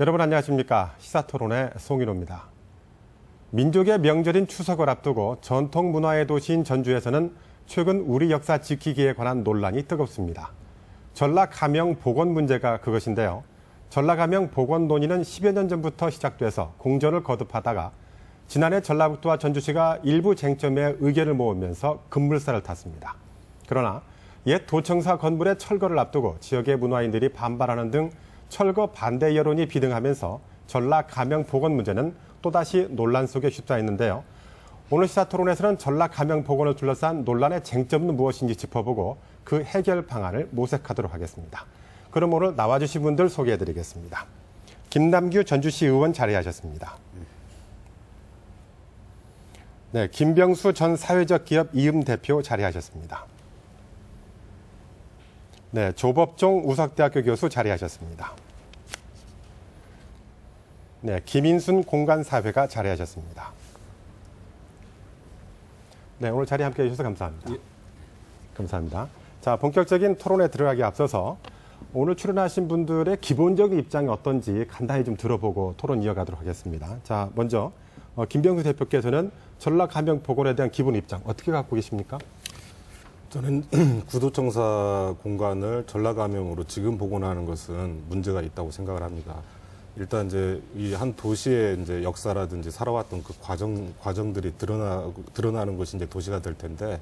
여러분 안녕하십니까? 시사토론의 송인호입니다. 민족의 명절인 추석을 앞두고 전통 문화의 도시인 전주에서는 최근 우리 역사 지키기에 관한 논란이 뜨겁습니다. 전라가명 복원 문제가 그것인데요. 전라가명 복원 논의는 10여 년 전부터 시작돼서 공전을 거듭하다가 지난해 전라북도와 전주시가 일부 쟁점에 의견을 모으면서 급물살을 탔습니다. 그러나 옛 도청사 건물의 철거를 앞두고 지역의 문화인들이 반발하는 등 철거 반대 여론이 비등하면서 전라가명 복원 문제는 또다시 논란 속에 휩싸였는데요. 오늘 시사토론에서는 전라가명 복원을 둘러싼 논란의 쟁점은 무엇인지 짚어보고 그 해결 방안을 모색하도록 하겠습니다. 그럼 오늘 나와주신 분들 소개해드리겠습니다. 김남규 전주시 의원 자리하셨습니다. 네, 김병수 전 사회적 기업 이음 대표 자리하셨습니다. 네, 조법종 우석대학교 교수 자리하셨습니다. 네, 김인순 공간사회가 자리하셨습니다. 네, 오늘 자리 함께해 주셔서 감사합니다. 예. 감사합니다. 자, 본격적인 토론에 들어가기 앞서서 오늘 출연하신 분들의 기본적인 입장이 어떤지 간단히 좀 들어보고 토론 이어가도록 하겠습니다. 자, 먼저 김병수 대표께서는 전라가명 복원에 대한 기본 입장 어떻게 갖고 계십니까? 저는 구도청사 공간을 전라가명으로 지금 복원하는 것은 문제가 있다고 생각을 합니다. 일단 이제 이 한 도시의 이제 역사라든지 살아왔던 그 과정들이 드러나는 것이 이제 도시가 될 텐데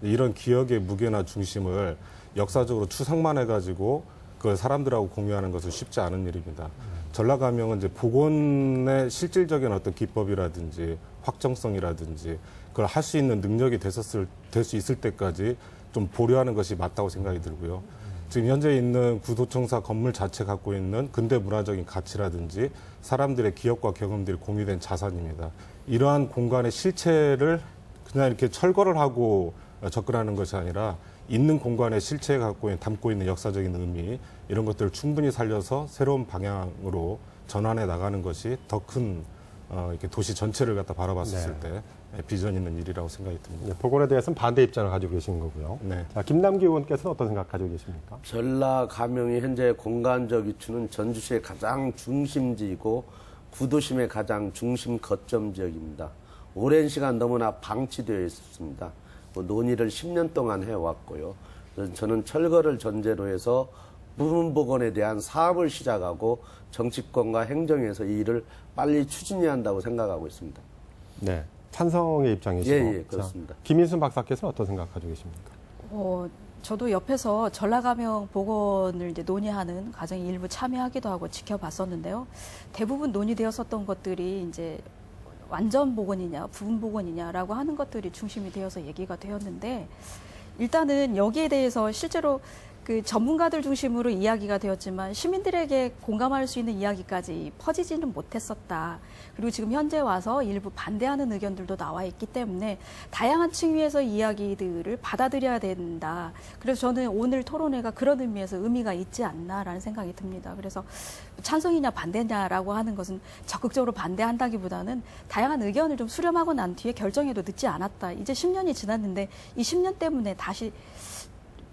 이런 기억의 무게나 중심을 역사적으로 추상만 해가지고 그 사람들하고 공유하는 것은 쉽지 않은 일입니다. 전라가명은 이제 복원의 실질적인 어떤 기법이라든지 확정성이라든지 그걸 할 수 있는 능력이 될 수 있을 때까지 좀 보류하는 것이 맞다고 생각이 들고요. 지금 현재 있는 구도청사 건물 자체 갖고 있는 근대 문화적인 가치라든지 사람들의 기억과 경험들이 공유된 자산입니다. 이러한 공간의 실체를 그냥 이렇게 철거를 하고 접근하는 것이 아니라 있는 공간의 실체에 담고 있는 역사적인 의미 이런 것들을 충분히 살려서 새로운 방향으로 전환해 나가는 것이 더 큰 이렇게 도시 전체를 갖다 바라봤을 때 비전 있는 일이라고 생각이 듭니다. 네, 복원에 대해서는 반대 입장을 가지고 계신 거고요. 네. 자, 김남기 의원께서는 어떤 생각 가지고 계십니까? 전라가명이 현재 공간적 위치는 전주시의 가장 중심지이고 구도심의 가장 중심 거점 지역입니다. 오랜 시간 너무나 방치되어 있었습니다. 논의를 10년 동안 해왔고요. 저는 철거를 전제로 해서 부분 복원에 대한 사업을 시작하고 정치권과 행정에서 이 일을 빨리 추진해야 한다고 생각하고 있습니다. 네, 찬성의 입장이시고. 예, 그렇습니다. 자, 김인순 박사께서는 어떤 생각 가지고 계십니까? 저도 옆에서 전라가명 복원을 이제 논의하는 과정에 일부 참여하기도 하고 지켜봤었는데요. 대부분 논의되었었던 것들이 이제 완전 복원이냐, 부분 복원이냐라고 하는 것들이 중심이 되어서 얘기가 되었는데, 일단은 여기에 대해서 실제로 그 전문가들 중심으로 이야기가 되었지만 시민들에게 공감할 수 있는 이야기까지 퍼지지는 못했었다. 그리고 지금 현재 와서 일부 반대하는 의견들도 나와 있기 때문에 다양한 층위에서 이야기들을 받아들여야 된다. 그래서 저는 오늘 토론회가 그런 의미에서 의미가 있지 않나라는 생각이 듭니다. 그래서 찬성이냐 반대냐라고 하는 것은 적극적으로 반대한다기보다는 다양한 의견을 좀 수렴하고 난 뒤에 결정해도 늦지 않았다. 이제 10년이 지났는데 이 10년 때문에 다시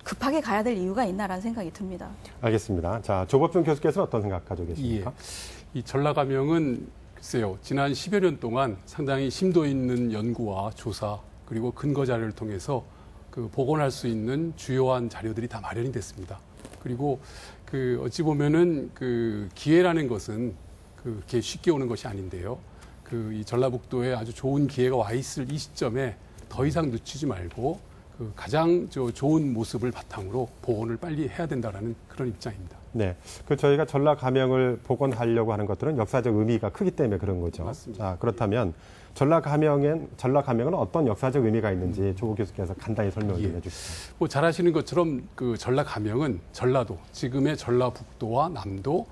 급하게 가야 될 이유가 있나라는 생각이 듭니다. 알겠습니다. 자, 조법준 교수께서는 어떤 생각 가지고 계십니까? 예. 이 전라가명은 글쎄요, 지난 10여 년 동안 상당히 심도 있는 연구와 조사 그리고 근거 자료를 통해서 그 복원할 수 있는 주요한 자료들이 다 마련이 됐습니다. 그리고 그 어찌 보면은 그 기회라는 것은 그렇게 쉽게 오는 것이 아닌데요. 그 이 전라북도에 아주 좋은 기회가 와 있을 이 시점에 더 이상 늦추지 말고 그 가장 좋은 모습을 바탕으로 복원을 빨리 해야 된다라는 그런 입장입니다. 네, 그 저희가 전라가명을 복원하려고 하는 것들은 역사적 의미가 크기 때문에 그런 거죠. 맞습니다. 자, 그렇다면 전라가명은 어떤 역사적 의미가 있는지 조국 교수께서 간단히 설명을 좀 해주시죠. 뭐 잘 아시는 것처럼 그 전라가명은 전라도, 지금의 전라북도와 남도,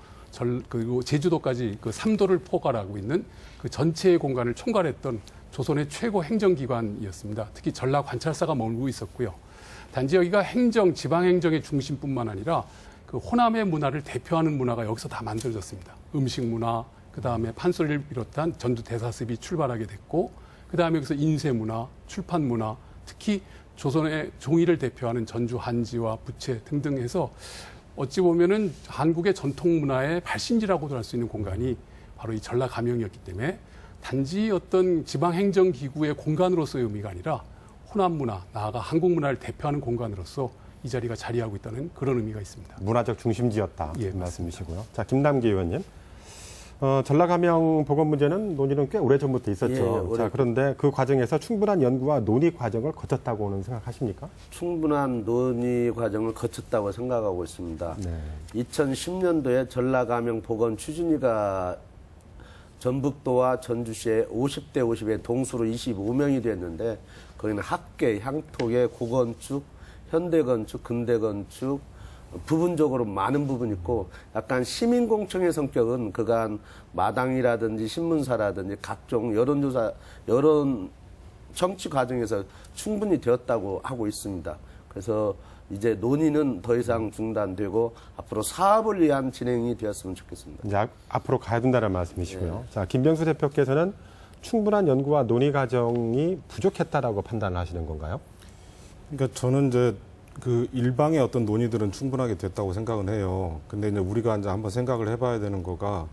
그리고 제주도까지 그 3도를 포괄하고 있는 그 전체의 공간을 총괄했던 조선의 최고 행정기관이었습니다. 특히 전라 관찰사가 머물고 있었고요. 단지 여기가 지방행정의 중심뿐만 아니라 그 호남의 문화를 대표하는 문화가 여기서 다 만들어졌습니다. 음식 문화, 그 다음에 판소리를 비롯한 전두 대사습이 출발하게 됐고, 그 다음에 여기서 인쇄 문화, 출판 문화, 특히 조선의 종이를 대표하는 전주 한지와 부채 등등 해서 어찌 보면은 한국의 전통 문화의 발신지라고도 할 수 있는 공간이 바로 이 전라가명이었기 때문에 단지 어떤 지방행정기구의 공간으로서의 의미가 아니라 호남 문화, 나아가 한국 문화를 대표하는 공간으로서 이 자리가 자리하고 있다는 그런 의미가 있습니다. 문화적 중심지였다. 예, 말씀이시고요. 자, 김남기 의원님. 전라가명 복원 문제는 논의는 꽤 오래전부터 있었죠. 예, 자, 그런데 그 과정에서 충분한 연구와 논의 과정을 거쳤다고는 생각하십니까? 충분한 논의 과정을 거쳤다고 생각하고 있습니다. 네. 2010년도에 전라가명 복원 추진위가 전북도와 전주시에 50대 50의 동수로 25명이 됐는데 거기는 학계, 향토계, 고건축, 현대건축, 근대건축 부분적으로 많은 부분이 있고 약간 시민공청의 성격은 그간 마당이라든지 신문사라든지 각종 여론조사, 여론 정치 과정에서 충분히 되었다고 하고 있습니다. 그래서 이제 논의는 더 이상 중단되고 앞으로 사업을 위한 진행이 되었으면 좋겠습니다. 이제 앞으로 가야 된다는 말씀이시고요. 자, 김병수 대표께서는 충분한 연구와 논의 과정이 부족했다라고 판단을 하시는 건가요? 그러니까 저는 이제 그 일방의 어떤 논의들은 충분하게 됐다고 생각은 해요. 근데 이제 우리가 이제 한번 생각을 해봐야 되는 거가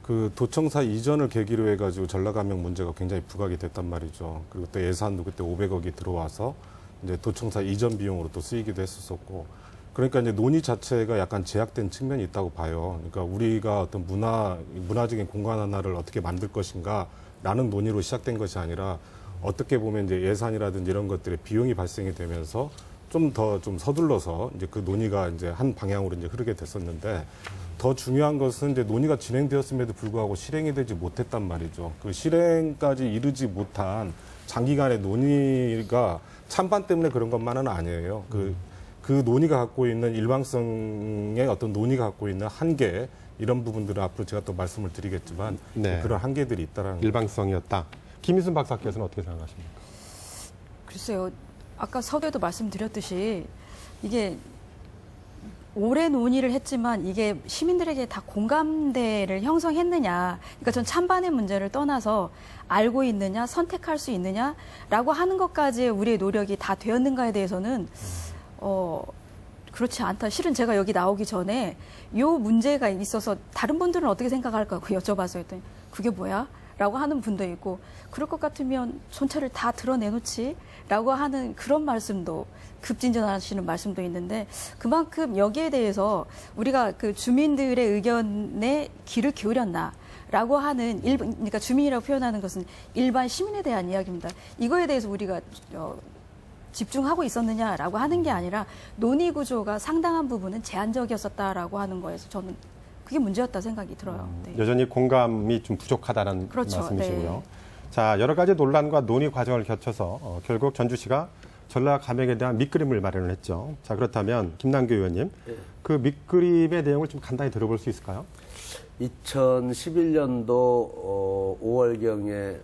그 도청사 이전을 계기로 해가지고 전라가명 문제가 굉장히 부각이 됐단 말이죠. 그리고 또 예산도 그때 500억이 들어와서 이제 도청사 이전 비용으로 또 쓰이기도 했었었고. 그러니까 이제 논의 자체가 약간 제약된 측면이 있다고 봐요. 그러니까 우리가 어떤 문화적인 공간 하나를 어떻게 만들 것인가라는 논의로 시작된 것이 아니라 어떻게 보면 이제 예산이라든지 이런 것들의 비용이 발생이 되면서 좀 더 좀 서둘러서 이제 그 논의가 이제 한 방향으로 이제 흐르게 됐었는데 더 중요한 것은 이제 논의가 진행되었음에도 불구하고 실행이 되지 못했단 말이죠. 그 실행까지 이르지 못한 장기간의 논의가 찬반 때문에 그런 것만은 아니에요. 그 논의가 갖고 있는 일방성의 어떤 논의가 갖고 있는 한계 이런 부분들은 앞으로 제가 또 말씀을 드리겠지만 네. 그런 한계들이 있다라는 일방성이었다. 김희순 박사께서는 어떻게 생각하십니까? 글쎄요. 아까 서두에도 말씀드렸듯이 이게 오래 논의를 했지만 이게 시민들에게 다 공감대를 형성했느냐. 그러니까 전 찬반의 문제를 떠나서 알고 있느냐, 선택할 수 있느냐라고 하는 것까지 우리의 노력이 다 되었는가에 대해서는 그렇지 않다. 실은 제가 여기 나오기 전에 요 문제가 있어서 다른 분들은 어떻게 생각할까 여쭤봐서 했더니 그게 뭐야? 라고 하는 분도 있고 그럴 것 같으면 손차를 다 드러내놓지 라고 하는 그런 말씀도 급진전하시는 말씀도 있는데 그만큼 여기에 대해서 우리가 그 주민들의 의견에 귀를 기울였나 라고 하는 그러니까 주민이라고 표현하는 것은 일반 시민에 대한 이야기입니다. 이거에 대해서 우리가 집중하고 있었느냐라고 하는 게 아니라 논의 구조가 상당한 부분은 제한적이었었다라고 하는 거에서 저는 그게 문제였다 생각이 들어요. 네. 여전히 공감이 좀 부족하다는 그렇죠. 말씀이시고요. 네. 자, 여러 가지 논란과 논의 과정을 거쳐서 결국 전주시가 전라가명에 대한 밑그림을 마련을 했죠. 자, 그렇다면 김남규 의원님, 그 밑그림의 내용을 좀 간단히 들어볼 수 있을까요? 2011년도 5월경에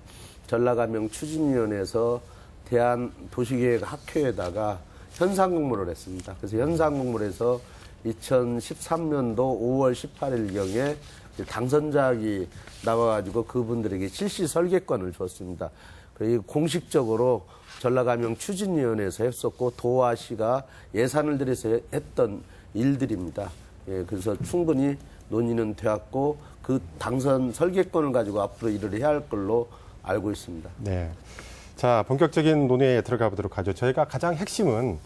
전라가명 추진위원회에서 대한도시계획학회에다가 현상공모를 했습니다. 그래서 현상공모에서 2013년도 5월 18일경에 당선작이 나와가지고 그분들에게 실시 설계권을 줬습니다. 그리고 공식적으로 전라가명 추진위원회에서 했었고 도와시가 예산을 들여서 했던 일들입니다. 예, 그래서 충분히 논의는 되었고 그 당선 설계권을 가지고 앞으로 일을 해야 할 걸로 알고 있습니다. 네. 자, 본격적인 논의에 들어가 보도록 하죠. 저희가 가장 핵심은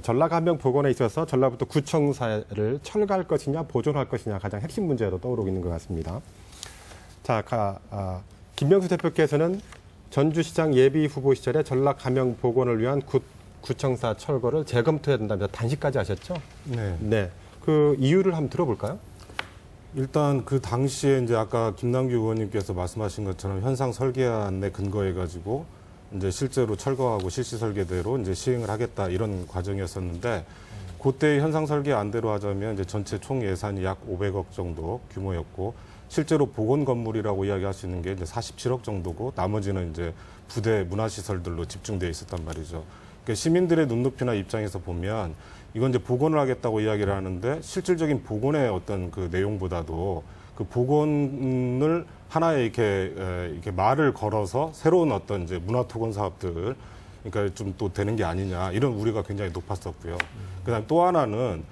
전라가명 복원에 있어서 전라북도 구청사를 철거할 것이냐 보존할 것이냐 가장 핵심 문제로 떠오르고 있는 것 같습니다. 자, 김병수 대표께서는 전주시장 예비 후보 시절에 전라가명 복원을 위한 구청사 철거를 재검토해야 된다면서 단식까지 하셨죠? 네. 네. 그 이유를 한번 들어볼까요? 일단 그 당시에 이제 아까 김남규 의원님께서 말씀하신 것처럼 현상 설계안에 근거해 가지고 이제 실제로 철거하고 실시 설계대로 이제 시행을 하겠다 이런 과정이었었는데 그때 현상 설계안대로 하자면 이제 전체 총 예산이 약 500억 정도 규모였고 실제로 복원 건물이라고 이야기할 수 있는 게 이제 47억 정도고 나머지는 이제 부대 문화시설들로 집중되어 있었단 말이죠. 그러니까 시민들의 눈높이나 입장에서 보면 이건 이제 복원을 하겠다고 이야기를 하는데 실질적인 복원의 어떤 그 내용보다도 그 복원을 하나의 이렇게 말을 걸어서 새로운 어떤 이제 문화토건 사업들 그러니까 좀 또 되는 게 아니냐 이런 우려가 굉장히 높았었고요. 그다음 또 하나는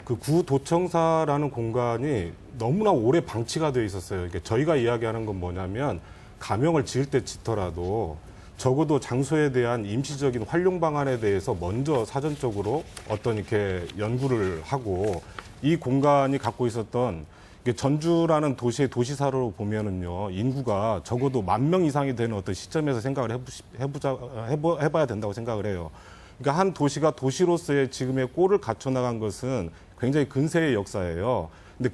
그 구도청사라는 공간이 너무나 오래 방치가 되어 있었어요. 이게 저희가 이야기하는 건 뭐냐면 가명을 지을 때 짓더라도 적어도 장소에 대한 임시적인 활용 방안에 대해서 먼저 사전적으로 어떤 이렇게 연구를 하고 이 공간이 갖고 있었던 이게 전주라는 도시의 도시사로 보면은요 인구가 적어도 10,000명 이상이 되는 어떤 시점에서 생각을 해봐야 된다고 생각을 해요. 그러니까 한 도시가 도시로서의 지금의 꼴을 갖춰 나간 것은 굉장히 근세의 역사예요. 근데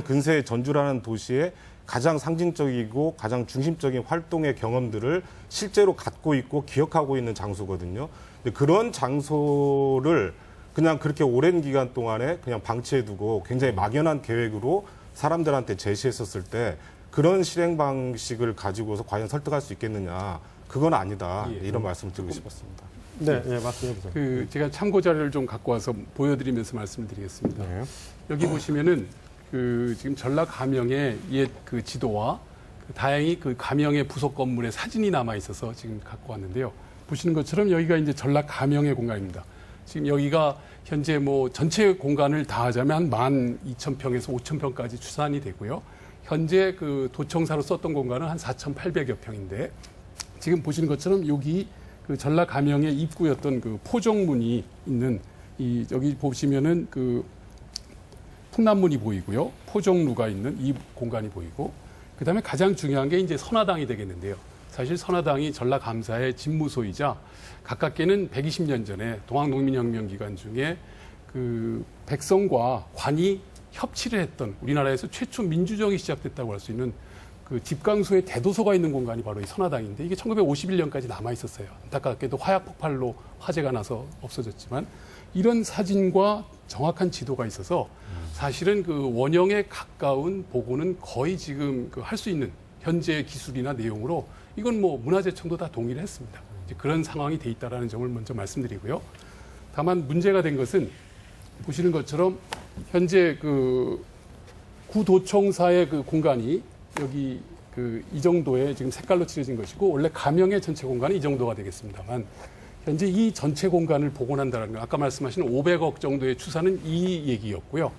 근세의 전주라는 도시의 가장 상징적이고 가장 중심적인 활동의 경험들을 실제로 갖고 있고 기억하고 있는 장소거든요. 근데 그런 장소를 그냥 그렇게 오랜 기간 동안에 그냥 방치해두고 굉장히 막연한 계획으로 사람들한테 제시했었을 때 그런 실행 방식을 가지고서 과연 설득할 수 있겠느냐. 그건 아니다. 예. 이런 말씀을 드리고 싶었습니다. 네, 예, 말씀해 주세요. 제가 참고 자료를 좀 갖고 와서 보여드리면서 말씀을 드리겠습니다. 네. 여기 보시면은 지금 전라 가명의 옛 그 지도와 다행히 그 가명의 부속 건물의 사진이 남아 있어서 지금 갖고 왔는데요. 보시는 것처럼 여기가 이제 전라 가명의 공간입니다. 지금 여기가 현재 뭐 전체 공간을 다 하자면 한 12,000평에서 5,000평까지 추산이 되고요. 현재 그 도청사로 썼던 공간은 한 4,800여 평인데 지금 보시는 것처럼 여기 그 전라 가명의 입구였던 그 포정문이 있는 여기 보시면은 그 풍남문이 보이고요. 포정루가 있는 이 공간이 보이고 그다음에 가장 중요한 게 이제 선화당이 되겠는데요. 사실 선화당이 전라 감사의 집무소이자 가깝게는 120년 전에 동학농민혁명 기간 중에 그 백성과 관이 협치를 했던 우리나라에서 최초 민주정이 시작됐다고 할 수 있는 그 집강소의 대도서가 있는 공간이 바로 이 선화당인데 이게 1951년까지 남아 있었어요. 안타깝게도 화약 폭발로 화재가 나서 없어졌지만 이런 사진과 정확한 지도가 있어서 사실은 그 원형에 가까운 보고는 거의 지금 그 할 수 있는 현재 기술이나 내용으로 이건 뭐 문화재청도 다 동의를 했습니다. 이제 그런 상황이 돼 있다라는 점을 먼저 말씀드리고요. 다만 문제가 된 것은 보시는 것처럼 현재 그 구도청사의 그 공간이 여기 그 이 정도의 지금 색깔로 칠해진 것이고 원래 가명의 전체 공간은 이 정도가 되겠습니다만 현재 이 전체 공간을 복원한다는 건 아까 말씀하신 500억 정도의 추산은 이 얘기였고요.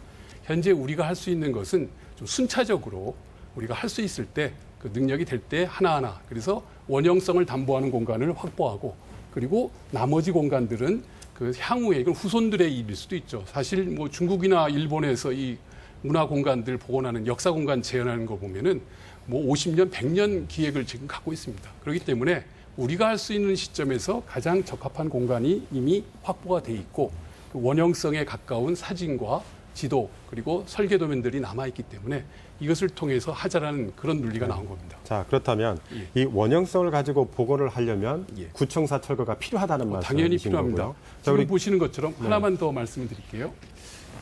현재 우리가 할 수 있는 것은 좀 순차적으로 우리가 할 수 있을 때 그 능력이 될 때 하나하나 그래서 원형성을 담보하는 공간을 확보하고 그리고 나머지 공간들은 그 향후에 이건 후손들의 일일 수도 있죠. 사실 뭐 중국이나 일본에서 이 문화 공간들 복원하는 역사 공간 재현하는 거 보면은 뭐 50년, 100년 기획을 지금 갖고 있습니다. 그렇기 때문에 우리가 할 수 있는 시점에서 가장 적합한 공간이 이미 확보가 돼 있고 그 원형성에 가까운 사진과 지도 그리고 설계 도면들이 남아있기 때문에 이것을 통해서 하자라는 그런 논리가 나온 겁니다. 자, 그렇다면 예. 이 원형성을 가지고 복원을 하려면 예. 구청사 철거가 필요하다는 말씀이신 당연히 필요합니다. 거고요. 자, 지금 우리 보시는 것처럼 하나만 더 말씀을 드릴게요.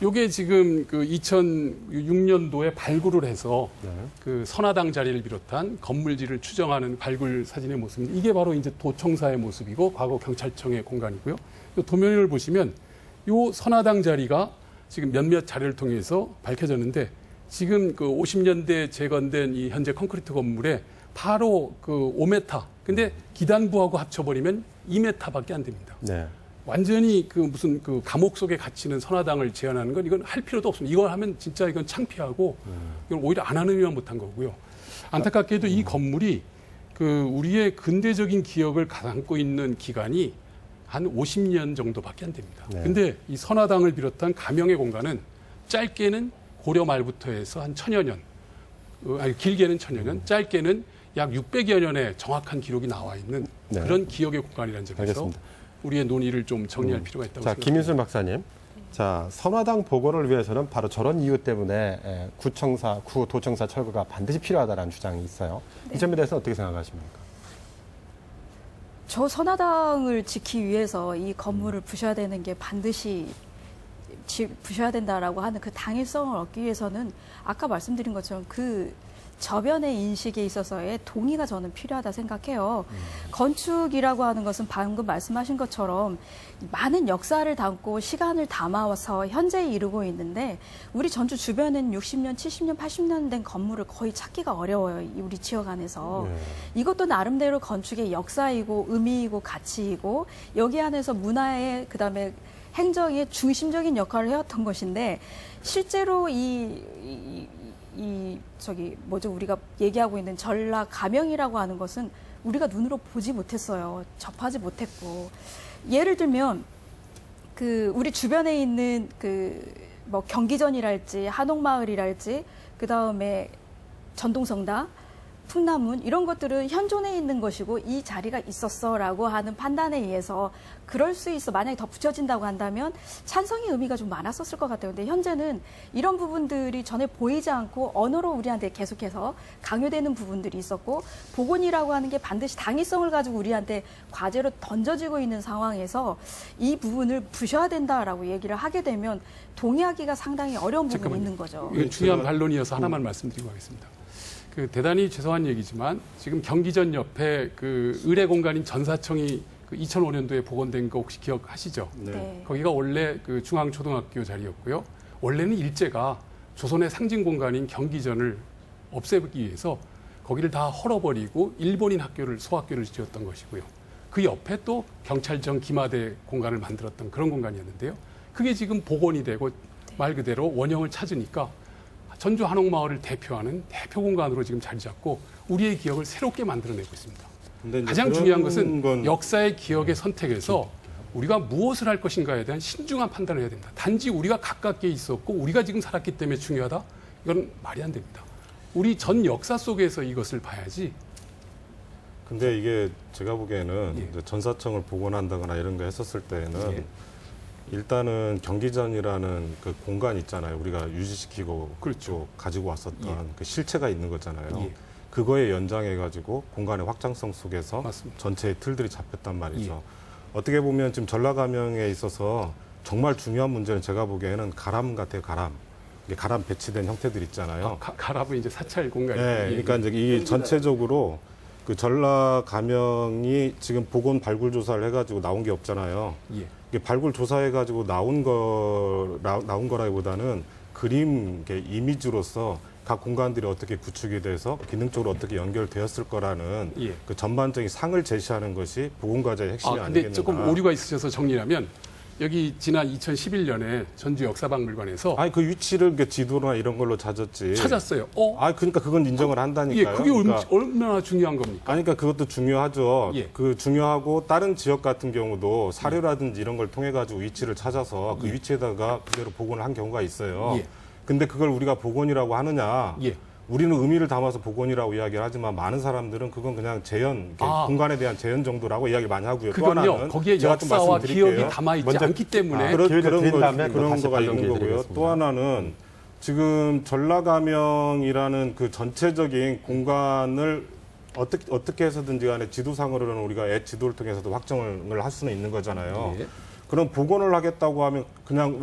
요게 지금 그 2006년도에 발굴을 해서 네. 그 선화당 자리를 비롯한 건물지를 추정하는 발굴 사진의 모습입니다. 이게 바로 이제 도청사의 모습이고 과거 경찰청의 공간이고요. 요 도면을 보시면 요 선화당 자리가 지금 몇몇 자료를 통해서 밝혀졌는데 지금 그 50년대 재건된 이 현재 콘크리트 건물에 바로 그 5m. 근데 기단부하고 합쳐버리면 2m밖에 안 됩니다. 네. 완전히 그 무슨 그 감옥 속에 갇히는 선화당을 재현하는 건 이건 할 필요도 없습니다. 이걸 하면 진짜 이건 창피하고 이건 오히려 안 하는 이만 못한 거고요. 안타깝게도 이 건물이 그 우리의 근대적인 기억을 담고 있는 기간이 한 50년 정도밖에 안 됩니다. 네. 근데 이 선화당을 비롯한 가명의 공간은 짧게는 고려 말부터 해서 한 1000여 년, 아니 길게는 1000여 년, 짧게는 약 600여 년의 정확한 기록이 나와 있는 네. 그런 기억의 공간이라는 점에서 알겠습니다. 우리의 논의를 좀 정리할 필요가 있다고 자, 생각합니다. 김인순 박사님. 자, 선화당 복원을 위해서는 바로 저런 이유 때문에 구도청사 철거가 반드시 필요하다는 주장이 있어요. 이 점에 대해서 어떻게 생각하십니까? 저 선화당을 지키기 위해서 이 건물을 부셔야 되는 게 반드시 부셔야 된다라고 하는 그 당일성을 얻기 위해서는 아까 말씀드린 것처럼 그 저변의 인식에 있어서의 동의가 저는 필요하다 생각해요. 건축이라고 하는 것은 방금 말씀하신 것처럼 많은 역사를 담고 시간을 담아서 현재에 이르고 있는데 우리 전주 주변에는 60년, 70년, 80년 된 건물을 거의 찾기가 어려워요. 우리 지역 안에서. 이것도 나름대로 건축의 역사이고 의미이고 가치이고 여기 안에서 문화의 그다음에 행정의 중심적인 역할을 해왔던 것인데 실제로 우리가 얘기하고 있는 전라 가명이라고 하는 것은 우리가 눈으로 보지 못했어요. 접하지 못했고 예를 들면 우리 주변에 있는 뭐 경기전이랄지 한옥마을이랄지 그 다음에 전동성당, 풍남문 이런 것들은 현존해 있는 것이고 이 자리가 있었어라고 하는 판단에 의해서 그럴 수 있어 만약에 더 붙여진다고 한다면 찬성의 의미가 좀 많았었을 것 같아요. 근데 현재는 이런 부분들이 전에 보이지 않고 언어로 우리한테 계속해서 강요되는 부분들이 있었고 복원이라고 하는 게 반드시 당위성을 가지고 우리한테 과제로 던져지고 있는 상황에서 이 부분을 부셔야 된다라고 얘기를 하게 되면 동의하기가 상당히 어려운 부분이 있는 거죠. 이건 중요한 반론이어서 하나만 말씀드리고 하겠습니다. 대단히 죄송한 얘기지만 지금 경기전 옆에 의뢰 공간인 전사청이 2005년도에 복원된 거 혹시 기억하시죠? 네. 거기가 원래 중앙초등학교 자리였고요. 원래는 일제가 조선의 상징 공간인 경기전을 없애기 위해서 거기를 다 헐어버리고 일본인 소학교를 지었던 것이고요. 그 옆에 또 경찰청 기마대 공간을 만들었던 그런 공간이었는데요. 그게 지금 복원이 되고 말 그대로 원형을 찾으니까 전주 한옥마을을 대표하는 대표 공간으로 지금 자리 잡고 우리의 기억을 새롭게 만들어내고 있습니다. 근데 가장 중요한 것은 역사의 기억의 선택에서 우리가 무엇을 할 것인가에 대한 신중한 판단을 해야 됩니다. 단지 우리가 가깝게 있었고 우리가 지금 살았기 때문에 중요하다? 이건 말이 안 됩니다. 우리 전 역사 속에서 이것을 봐야지. 근데 이게 제가 보기에는 이제 전사청을 복원한다거나 이런 거 했었을 때는 일단은 경기전이라는 그 공간 있잖아요. 우리가 유지시키고 그렇죠. 가지고 왔었던 그 실체가 있는 거잖아요. 그거에 연장해가지고 공간의 확장성 속에서 맞습니다. 전체의 틀들이 잡혔단 말이죠. 어떻게 보면 지금 전라가명에 있어서 정말 중요한 문제는 제가 보기에는 가람 같아요. 가람. 이게 가람 배치된 형태들 있잖아요. 가람은 이제 사찰 공간이에요. 네, 그러니까 이제 이 전체적으로 그 전라가명이 지금 복원 발굴 조사를 해가지고 나온 게 없잖아요. 이게 발굴 조사해가지고 나온 거라기보다는 그림 이미지로서 각 공간들이 어떻게 구축이 돼서 기능적으로 어떻게 연결되었을 거라는 그 전반적인 상을 제시하는 것이 복원과제의 핵심이 근데 아니겠는가. 조금 오류가 있으셔서 정리하면 여기 지난 2011년에 전주 역사박물관에서 그 위치를 지도나 이런 걸로 찾았지. 찾았어요. 그러니까 그건 인정을 한다니까요. 그게 그러니까, 얼마나 중요한 겁니까? 그러니까 그것도 중요하죠. 그 중요하고 다른 지역 같은 경우도 사료라든지 이런 걸 통해 가지고 위치를 찾아서 그 위치에다가 그대로 복원을 한 경우가 있어요. 근데 그걸 우리가 복원이라고 하느냐? 우리는 의미를 담아서 복원이라고 이야기를 하지만 많은 사람들은 그건 그냥 재현, 공간에 대한 재현 정도라고 이야기를 많이 하고요. 또 하나는 거기에 제가 좀 역사와 말씀드릴게요. 기억이 담아있지 않기 때문에 그런 거가 있는 거고요. 또 하나는 지금 전라가명이라는 그 전체적인 공간을 어떻게 해서든지 간에 지도상으로는 우리가 지도를 통해서도 확정을 할 수는 있는 거잖아요. 그럼 복원을 하겠다고 하면 그냥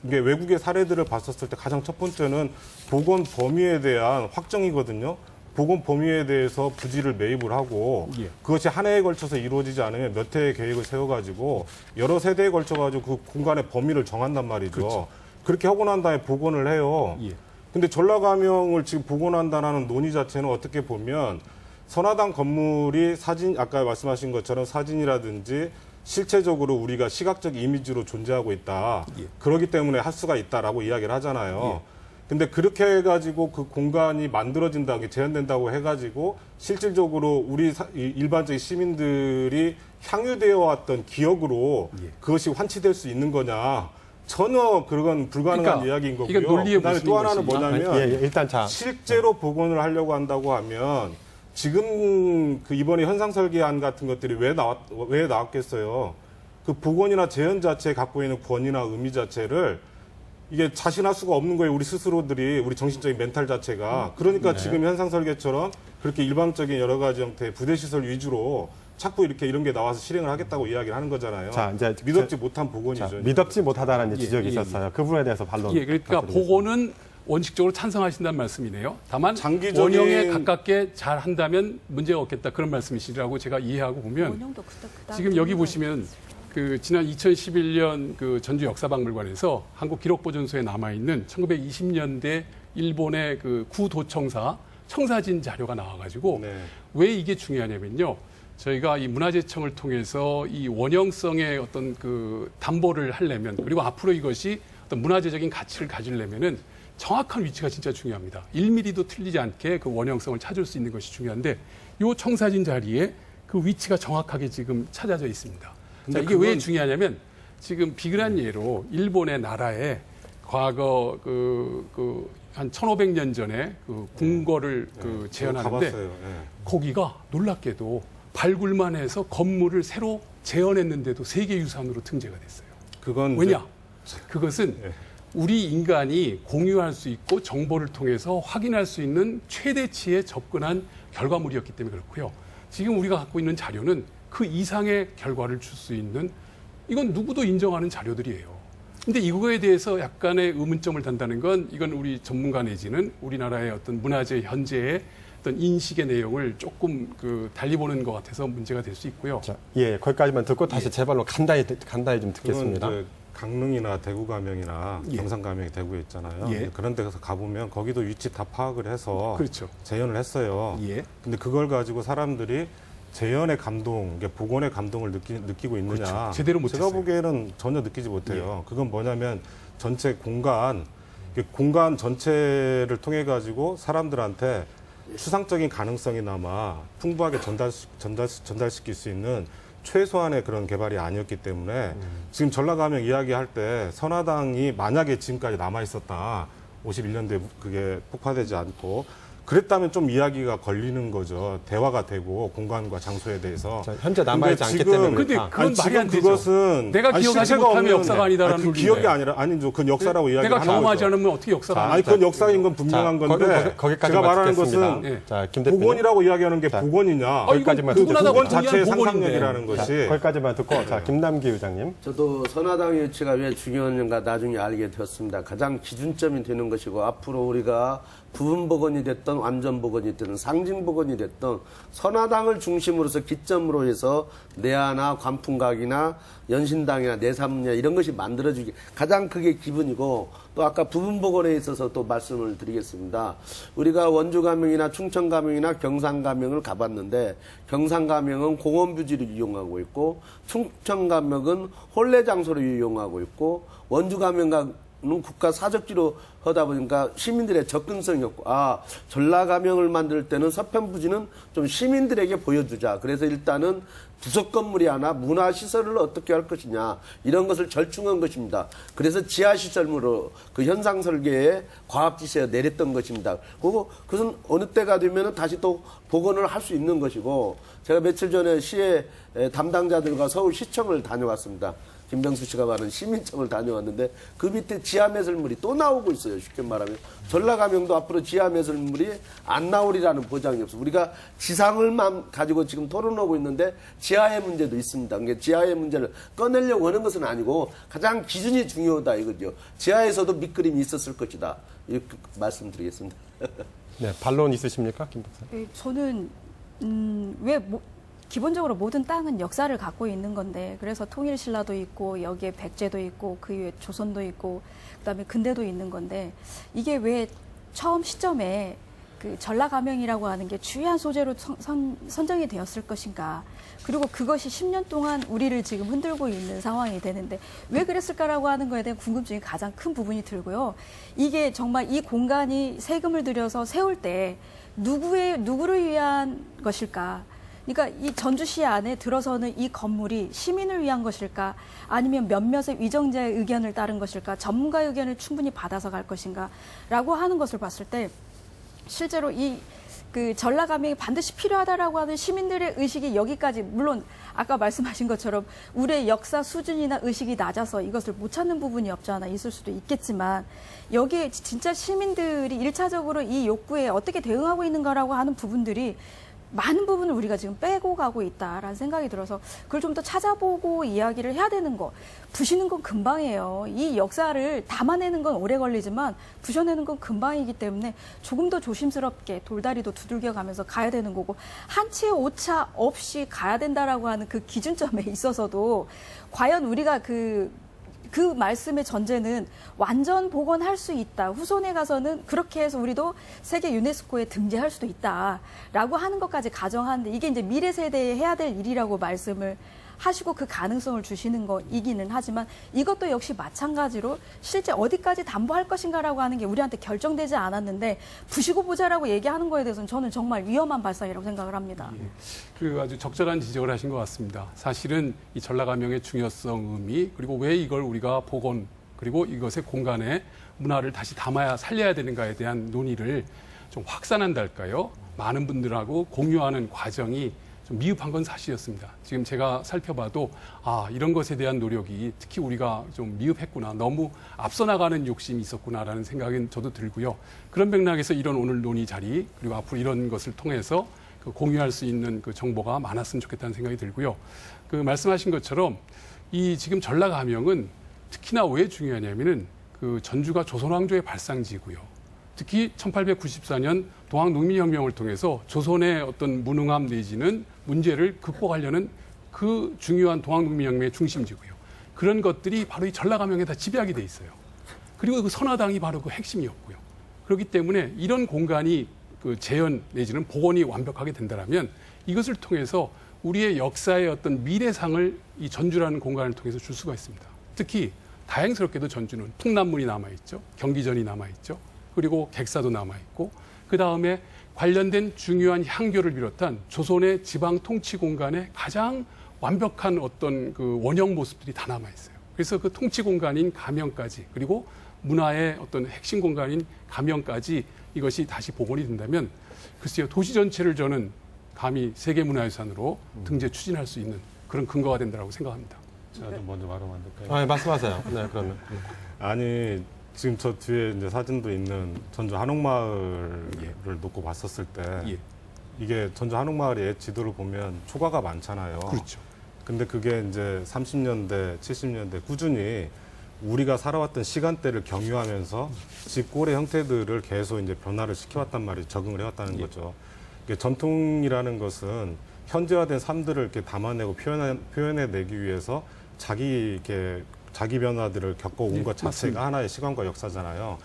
외국의 사례들을 봤었을 때 가장 첫 번째는 복원 범위에 대한 확정이거든요. 복원 범위에 대해서 부지를 매입을 하고 그것이 한 해에 걸쳐서 이루어지지 않으면 몇 해의 계획을 세워가지고 여러 세대에 걸쳐가지고 그 공간의 범위를 정한단 말이죠. 그렇죠. 그렇게 하고 난 다음에 복원을 해요. 근데 전라가명을 지금 복원한다는 논의 자체는 어떻게 보면 선화당 건물이 아까 말씀하신 것처럼 사진이라든지 실체적으로 우리가 시각적 이미지로 존재하고 있다. 그렇기 때문에 할 수가 있다라고 이야기를 하잖아요. 근데 그렇게 해가지고 그 공간이 만들어진다고, 재현된다고 해가지고 실질적으로 우리 일반적인 시민들이 향유되어 왔던 기억으로 그것이 환치될 수 있는 거냐. 전혀 그건 불가능한 이야기인 거고요. 이건 논리의 그다음에 또 하나는 뭐냐면 일단 실제로 복원을 하려고 한다고 하면 지금 이번에 현상설계안 같은 것들이 왜 나왔겠어요? 그 복원이나 재현 자체에 갖고 있는 권위나 의미 자체를 이게 자신할 수가 없는 거예요. 우리 스스로들이, 우리 정신적인 멘탈 자체가. 그러니까 지금 현상설계처럼 그렇게 일방적인 여러 가지 형태의 부대시설 위주로 자꾸 이런 게 나와서 실행을 하겠다고 이야기를 하는 거잖아요. 이제 믿었지 못한 복원이죠. 믿었지 못하다는 지적이 있었어요. 그 부분에 대해서 반론. 그러니까 복원은 원칙적으로 찬성하신다는 말씀이네요. 다만 장기적인 원형에 가깝게 잘 한다면 문제가 없겠다 그런 말씀이시라고 제가 이해하고 보면 지금 여기 보시면 지난 2011년 전주 역사박물관에서 한국기록보존소에 남아있는 1920년대 일본의 구도청사 청사진 자료가 나와가지고 왜 이게 중요하냐면요. 저희가 이 문화재청을 통해서 이 원형성의 어떤 그 담보를 하려면, 그리고 앞으로 이것이 어떤 문화재적인 가치를 가지려면은 정확한 위치가 진짜 중요합니다. 1mm도 틀리지 않게 그 원형성을 찾을 수 있는 것이 중요한데, 요 청사진 자리에 그 위치가 정확하게 지금 찾아져 있습니다. 자, 이게 왜 중요하냐면, 지금 비근한 예로 일본의 나라에 과거 한 1500년 전에 그 궁궐을 그 재현하는데, 가봤어요. 예. 거기가 놀랍게도 발굴만 해서 건물을 새로 재현했는데도 세계유산으로 등재가 됐어요. 그건 왜냐? 그것은 예. 우리 인간이 공유할 수 있고 정보를 통해서 확인할 수 있는 최대치에 접근한 결과물이었기 때문에 그렇고요. 지금 우리가 갖고 있는 자료는 그 이상의 결과를 줄 수 있는, 이건 누구도 인정하는 자료들이에요. 근데 이거에 대해서 약간의 의문점을 단다는 건, 이건 우리 전문가 내지는 우리나라의 어떤 문화재 현재의 어떤 인식의 내용을 조금 그 달리 보는 것 같아서 문제가 될 수 있고요. 자, 예, 거기까지만 듣고 다시 제 발로 간단히 좀 듣겠습니다. 그건 이제 강릉이나 대구 가명이나 예. 경산 가명이 대구에 있잖아요. 예. 그런 데 가서 가보면 거기도 위치 다 파악을 해서 그렇죠. 재현을 했어요. 예. 근데 그걸 가지고 사람들이 재현의 감동, 이게 복원의 감동을 느끼고 있느냐? 그렇죠. 제대로 못했어요. 제가 보기에는 전혀 느끼지 못해요. 그건 뭐냐면 전체 공간 전체를 통해 가지고 사람들한테 추상적인 가능성이나마 풍부하게 전달시킬 수 있는 최소한의 그런 개발이 아니었기 때문에 지금 전라가명 이야기할 때 선화당이 만약에 지금까지 남아 있었다, 51년도에 그게 폭파되지 않고 그랬다면 좀 이야기가 걸리는 거죠. 대화가 되고 공간과 장소에 대해서. 자, 현재 남아있지 근데 않기 지금- 때문에 근데 그렇다. 그건 말이 안 되죠. 그것은 내가 기억하지 실체가 못하면 없는- 역사가 아니다라는 그 논리인데. 기억이 아니라 아니죠. 그건 역사라고 내가 이야기하는 경험하지 거죠. 않으면 어떻게 역사가 아니 그건 역사인 건 자, 분명한 건데 거기까지만 제가 말하는 듣겠습니다. 것은 예. 자, 김 대표님. 복원이라고 이야기하는 게 자, 복원이냐? 거기까지만 그 듣겠습니다. 복원 자체의 복원인데. 상상력이라는 자, 것이 거기까지만 듣고, 자, 김남기 의장님. 저도 선화당의 위치가 왜 중요한가 나중에 알게 되었습니다. 가장 기준점이 되는 것이고, 앞으로 우리가 부분 복원이 됐던 완전 복원이 됐든 상징 복원이 됐던 선화당을 중심으로서 기점으로 해서 내화나 관풍각이나 연신당이나 내삼문야 이런 것이 만들어지기 가장 그게 기분이고, 또 아까 부분 복원에 있어서 또 말씀을 드리겠습니다. 우리가 원주 가명이나 충청 가명이나 경산 가명을 가봤는데, 경산 가명은 공원 부지를 이용하고 있고, 충청 가명은 혼례 장소를 이용하고 있고, 원주 가명은 국가 사적지로 하다 보니까 시민들의 접근성이 없고, 전라가명을 만들 때는 서편부지는 좀 시민들에게 보여주자. 그래서 일단은 부속 건물이 하나 문화시설을 어떻게 할 것이냐, 이런 것을 절충한 것입니다. 그래서 지하시설물로 그 현상 설계에 과학지시에 내렸던 것입니다. 그리고 그것은 어느 때가 되면 다시 또 복원을 할 수 있는 것이고, 제가 며칠 전에 시의 담당자들과 서울시청을 다녀왔습니다. 김병수 씨가 말하는 시민청을 다녀왔는데, 그 밑에 지하매설물이 또 나오고 있어요. 쉽게 말하면 전라가명도 앞으로 지하매설물이 안 나오리라는 보장이 없어. 우리가 지상을만 가지고 지금 토론하고 있는데 지하의 문제도 있습니다. 그러니까 지하의 문제를 꺼내려고 하는 것은 아니고 가장 기준이 중요하다 이거죠. 지하에서도 밑그림이 있었을 것이다, 이렇게 말씀드리겠습니다. 네, 반론 있으십니까, 김 박사님? 저는 기본적으로 모든 땅은 역사를 갖고 있는 건데, 그래서 통일신라도 있고 여기에 백제도 있고 그 위에 조선도 있고 그다음에 근대도 있는 건데, 이게 왜 처음 시점에 그 전라가명이라고 하는 게 주요한 소재로 선정이 되었을 것인가, 그리고 그것이 10년 동안 우리를 지금 흔들고 있는 상황이 되는데 왜 그랬을까라고 하는 거에 대한 궁금증이 가장 큰 부분이 들고요. 이게 정말 이 공간이 세금을 들여서 세울 때 누구를 위한 것일까? 그러니까 이 전주시 안에 들어서는 이 건물이 시민을 위한 것일까, 아니면 몇몇의 위정자의 의견을 따른 것일까, 전문가의 의견을 충분히 받아서 갈 것인가라고 하는 것을 봤을 때, 실제로 그 전라가명이 반드시 필요하다라고 하는 시민들의 의식이 여기까지, 물론 아까 말씀하신 것처럼 우리의 역사 수준이나 의식이 낮아서 이것을 못 찾는 부분이 없지 않아 있을 수도 있겠지만, 여기에 진짜 시민들이 1차적으로 이 욕구에 어떻게 대응하고 있는가라고 하는 부분들이 많은 부분을 우리가 지금 빼고 가고 있다라는 생각이 들어서, 그걸 좀 더 찾아보고 이야기를 해야 되는 거. 부시는 건 금방이에요. 이 역사를 담아내는 건 오래 걸리지만 부셔내는 건 금방이기 때문에 조금 더 조심스럽게 돌다리도 두들겨 가면서 가야 되는 거고, 한치의 오차 없이 가야 된다라고 하는 그 기준점에 있어서도 과연 우리가 그 그 말씀의 전제는 완전 복원할 수 있다. 후손에 가서는 그렇게 해서 우리도 세계 유네스코에 등재할 수도 있다라고 하는 것까지 가정하는데 이게 이제 미래 세대에 해야 될 일이라고 말씀을 하시고 그 가능성을 주시는 거이기는 하지만 이것도 역시 마찬가지로 실제 어디까지 담보할 것인가라고 하는 게 우리한테 결정되지 않았는데 부시고 보자라고 얘기하는 거에 대해서는 저는 정말 위험한 발상이라고 생각을 합니다. 예. 그 아주 적절한 지적을 하신 것 같습니다. 사실은 이 전라가명의 중요성, 의미, 그리고 왜 이걸 우리가 복원, 그리고 이것의 공간에 문화를 다시 담아야 살려야 되는가에 대한 논의를 좀 확산한달까요? 많은 분들하고 공유하는 과정이 좀 미흡한 건 사실이었습니다. 지금 제가 살펴봐도 이런 것에 대한 노력이 특히 우리가 좀 미흡했구나. 너무 앞서 나가는 욕심이 있었구나라는 생각은 저도 들고요. 그런 맥락에서 이런 오늘 논의 자리 그리고 앞으로 이런 것을 통해서 그 공유할 수 있는 그 정보가 많았으면 좋겠다는 생각이 들고요. 그 말씀하신 것처럼 이 지금 전라가명은 특히나 왜 중요하냐면은 그 전주가 조선왕조의 발상지고요. 특히 1894년 동학농민혁명을 통해서 조선의 어떤 무능함 내지는 문제를 극복하려는 그 중요한 동학농민혁명의 중심지고요. 그런 것들이 바로 이 전라가명에 다 집약이 돼 있어요. 그리고 그 선화당이 바로 그 핵심이었고요. 그렇기 때문에 이런 공간이 그 재현 내지는 복원이 완벽하게 된다면 이것을 통해서 우리의 역사의 어떤 미래상을 이 전주라는 공간을 통해서 줄 수가 있습니다. 특히 다행스럽게도 전주는 풍남문이 남아있죠. 경기전이 남아있죠. 그리고 객사도 남아있고 그다음에 관련된 중요한 향교를 비롯한 조선의 지방 통치 공간에 가장 완벽한 어떤 그 원형 모습들이 다 남아있어요. 그래서 그 통치 공간인 가명까지 그리고 문화의 어떤 핵심 공간인 가명까지 이것이 다시 복원이 된다면 글쎄요 도시 전체를 저는 감히 세계문화유산으로 등재 추진할 수 있는 그런 근거가 된다고 생각합니다. 제가 좀 먼저 말하면 안 될까요? 아, 말씀하세요. 네, 그러면. 아니 지금 저 뒤에 이제 사진도 있는 전주 한옥마을을 놓고 봤었을 때 예. 이게 전주 한옥마을의 지도를 보면 초가가 많잖아요. 그렇죠. 근데 그게 이제 30년대, 70년대 꾸준히 우리가 살아왔던 시간대를 경유하면서 집골의 형태들을 계속 이제 변화를 시켜왔단 말이죠. 적응을 해왔다는 거죠. 이게 전통이라는 것은 현재화된 삶들을 이렇게 담아내고 표현해내기 위해서 자기 변화들을 겪어온 것 자체가 맞습니다. 하나의 시간과 역사잖아요.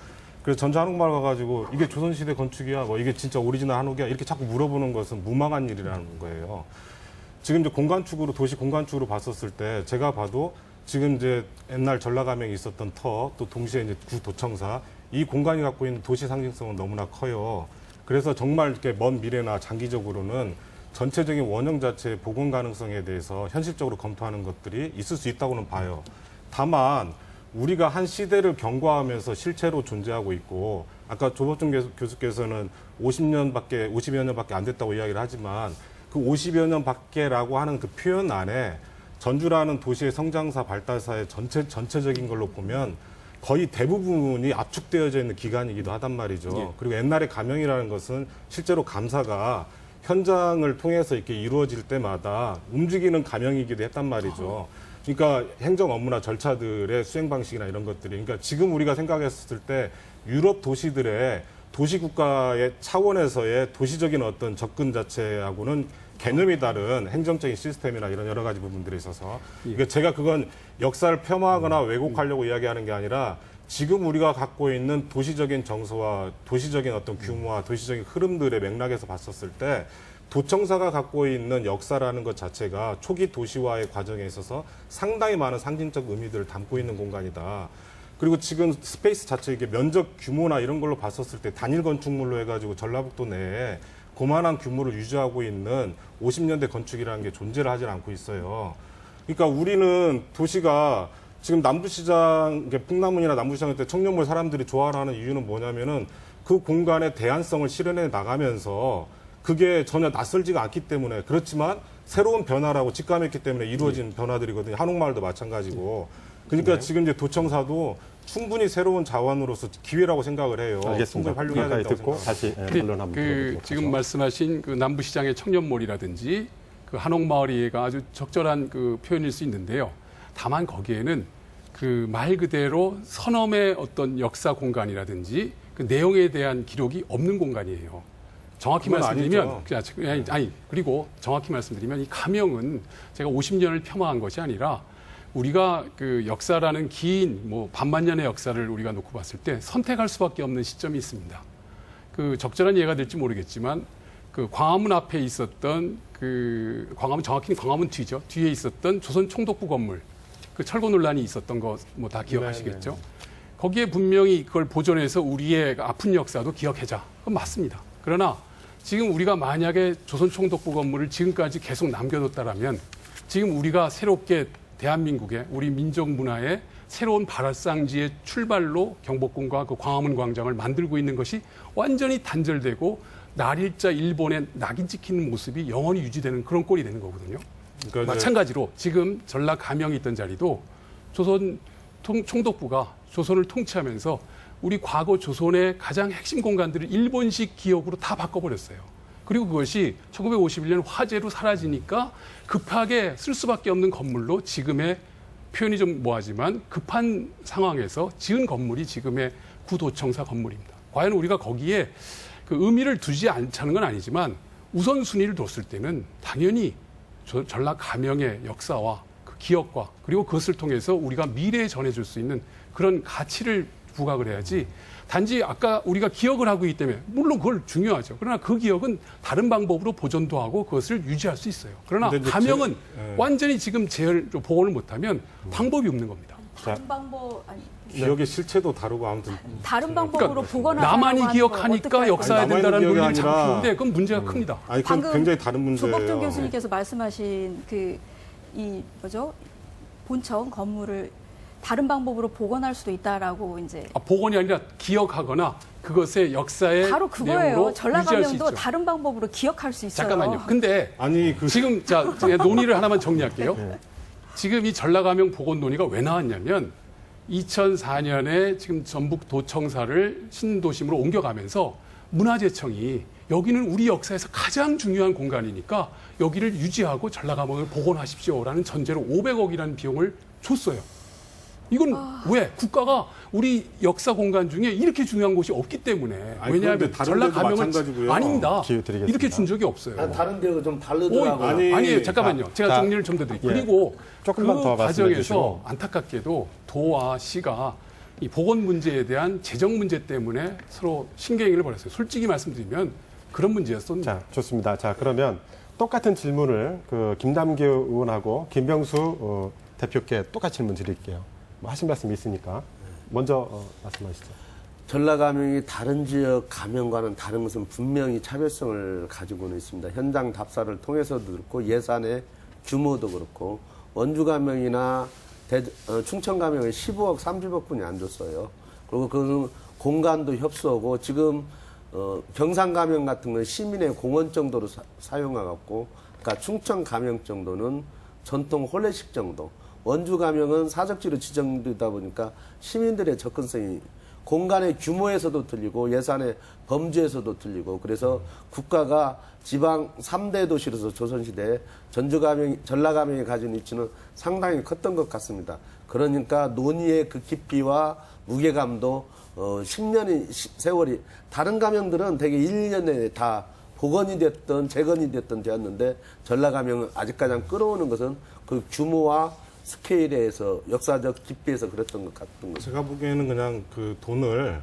그래서 전주 한옥마을 가가지고 이게 조선시대 건축이야, 뭐 이게 진짜 오리지널 한옥이야 이렇게 자꾸 물어보는 것은 무망한 일이라는 거예요. 지금 이제 공간축으로 도시 공간축으로 봤었을 때 제가 봐도 지금 이제 옛날 전라가명이 있었던 터 또 동시에 이제 구도청사 이 공간이 갖고 있는 도시 상징성은 너무나 커요. 그래서 정말 이렇게 먼 미래나 장기적으로는 전체적인 원형 자체의 복원 가능성에 대해서 현실적으로 검토하는 것들이 있을 수 있다고는 봐요. 다만 우리가 한 시대를 경과하면서 실체로 존재하고 있고 아까 조법준 교수께서는 50여 년밖에 안 됐다고 이야기를 하지만 그 50여 년 밖에라고 하는 그 표현 안에 전주라는 도시의 성장사 발달사의 전체적인 걸로 보면 거의 대부분이 압축되어져 있는 기간이기도 하단 말이죠. 예. 그리고 옛날에 가명이라는 것은 실제로 감사가 현장을 통해서 이렇게 이루어질 때마다 움직이는 가명이기도 했단 말이죠. 그러니까 행정 업무나 절차들의 수행 방식이나 이런 것들이 그러니까 지금 우리가 생각했을 때 유럽 도시들의 도시국가의 차원에서의 도시적인 어떤 접근 자체하고는 개념이 다른 행정적인 시스템이나 이런 여러 가지 부분들에 있어서 그러니까 제가 그건 역사를 폄하하거나 왜곡하려고 이야기하는 게 아니라 지금 우리가 갖고 있는 도시적인 정서와 도시적인 어떤 규모와 도시적인 흐름들의 맥락에서 봤었을 때 도청사가 갖고 있는 역사라는 것 자체가 초기 도시화의 과정에 있어서 상당히 많은 상징적 의미들을 담고 있는 공간이다. 그리고 지금 스페이스 자체 이게 면적 규모나 이런 걸로 봤었을 때 단일 건축물로 해가지고 전라북도 내에 그만한 규모를 유지하고 있는 50년대 건축이라는 게 존재를 하지 않고 있어요. 그러니까 우리는 도시가 지금 남부시장, 풍남문이나 남부시장 때 청년몰 사람들이 좋아하는 이유는 뭐냐면은 그 공간의 대안성을 실현해 나가면서 그게 전혀 낯설지가 않기 때문에 그렇지만 새로운 변화라고 직감했기 때문에 이루어진 변화들이거든요. 한옥마을도 마찬가지고. 그러니까 지금 이제 도청사도 충분히 새로운 자원으로서 기회라고 생각을 해요. 알겠습니다. 충분히 활용해야 여기까지 된다고 듣고 생각합니다. 다시 반론 한번 그 들어보도록 지금 하죠. 말씀하신 그 남부시장의 청년몰이라든지 그 한옥마을이가 아주 적절한 그 표현일 수 있는데요. 다만 거기에는 그 말 그대로 선엄의 어떤 역사 공간이라든지 그 내용에 대한 기록이 없는 공간이에요. 정확히 그건 말씀드리면 아니죠. 그리고 정확히 말씀드리면 이 가명은 제가 50년을 폄하한 것이 아니라 우리가 그 역사라는 긴 뭐 반만년의 역사를 우리가 놓고 봤을 때 선택할 수밖에 없는 시점이 있습니다. 그 적절한 예가 될지 모르겠지만 그 광화문 앞에 있었던 그 광화문 정확히는 광화문 뒤죠. 뒤에 있었던 조선 총독부 건물 그 철거 논란이 있었던 거 뭐 다 기억하시겠죠. 네. 거기에 분명히 그걸 보존해서 우리의 아픈 역사도 기억하자. 그건 맞습니다. 그러나 지금 우리가 만약에 조선 총독부 건물을 지금까지 계속 남겨뒀다라면 지금 우리가 새롭게 대한민국의 우리 민족 문화의 새로운 발상지의 출발로 경복궁과 그 광화문 광장을 만들고 있는 것이 완전히 단절되고 날일자 일본의 낙인 찍히는 모습이 영원히 유지되는 그런 꼴이 되는 거거든요. 그러니까 이제 마찬가지로 지금 전라 감영이 있던 자리도 조선 총독부가 조선을 통치하면서 우리 과거 조선의 가장 핵심 공간들을 일본식 기억으로 다 바꿔버렸어요. 그리고 그것이 1951년 화재로 사라지니까 급하게 쓸 수밖에 없는 건물로 지금의 표현이 좀 뭐하지만 급한 상황에서 지은 건물이 지금의 구도청사 건물입니다. 과연 우리가 거기에 그 의미를 두지 않자는 건 아니지만 우선순위를 뒀을 때는 당연히 전라 감영의 역사와 그 기억과 그리고 그것을 통해서 우리가 미래에 전해줄 수 있는 그런 가치를 부각을 해야지 단지 아까 우리가 기억을 하고 있기 때문에 물론 그걸 중요하죠. 그러나 그 기억은 다른 방법으로 보존도 하고 그것을 유지할 수 있어요. 그러나 근데 이제 감영은 완전히 지금 복원을 못하면 방법이 없는 겁니다. 다른 방법 아니 기억의 실체도 다르고 아무튼 다른 방법으로 보관하자고 나만이 하는 거 기억하니까 어떡할 역사해야 아니, 나만이 된다는 기억이 논리를 자꾸 아니라 푸는데 그건 문제가 큽니다. 아니 그건 방금 굉장히 다른 문제예요. 조법종 교수님께서 말씀하신 그 이 뭐죠 본청 건물을 다른 방법으로 복원할 수도 있다라고 이제 복원이 아니라 기억하거나 그것의 역사의 바로 내용으로 그거예요. 유지할 수 전라감영도 있죠. 다른 방법으로 기억할 수 있어요. 잠깐만요. 근데 아니 그 지금 제가 논의를 하나만 정리할게요. 지금 이 전라감영 복원 논의가 왜 나왔냐면 2004년에 지금 전북 도청사를 신도심으로 옮겨가면서 문화재청이 여기는 우리 역사에서 가장 중요한 공간이니까 여기를 유지하고 전라감영을 복원하십시오라는 전제로 500억이라는 비용을 줬어요. 이건 왜? 국가가 우리 역사 공간 중에 이렇게 중요한 곳이 없기 때문에. 아니, 왜냐하면 그런데 다른 데도 전라감영은 마찬가지고요. 아닙니다. 기회 드리겠습니다. 이렇게 준 적이 없어요. 다른 데가 좀 다르더라고요. 아니, 잠깐만요. 제가 자, 정리를 좀 더 드릴게요. 예. 그리고 조금만 그 더 말씀해 과정에서 주시고. 안타깝게도 도와 시가 이 보건 문제에 대한 재정 문제 때문에 서로 신경을 벌였어요. 솔직히 말씀드리면 그런 문제였습니다. 자, 좋습니다. 자, 그러면 똑같은 질문을 그 김남규 의원하고 김병수 대표께 똑같이 질문 드릴게요. 뭐 하신 말씀이 있으니까 먼저 말씀하시죠. 전라감영이 다른 지역 감영과는 다른 것은 분명히 차별성을 가지고는 있습니다. 현장 답사를 통해서도 그렇고 예산의 규모도 그렇고 원주감영이나 충청감영은 15억, 30억뿐이 안 줬어요. 그리고 그 공간도 협소하고 지금 경상감영 같은 건 시민의 공원 정도로 사용해갖고 그러니까 충청감영 정도는 전통 혼례식 정도 원주감영은 사적지로 지정되다 보니까 시민들의 접근성이 공간의 규모에서도 틀리고 예산의 범주에서도 틀리고 그래서 국가가 지방 3대 도시로서 조선시대에 전라감영이 가진 위치는 상당히 컸던 것 같습니다. 그러니까 논의의 그 깊이와 무게감도 10년의 세월이 다른 감영들은 대개 1, 2년 내에 다 복원이 됐든 재건이 됐든 되었는데 전라감영은 아직까지 끌어오는 것은 그 규모와 스케일에서 역사적 깊이에서 그랬던 것 같은 거죠. 제가 보기에는 그냥 그 돈을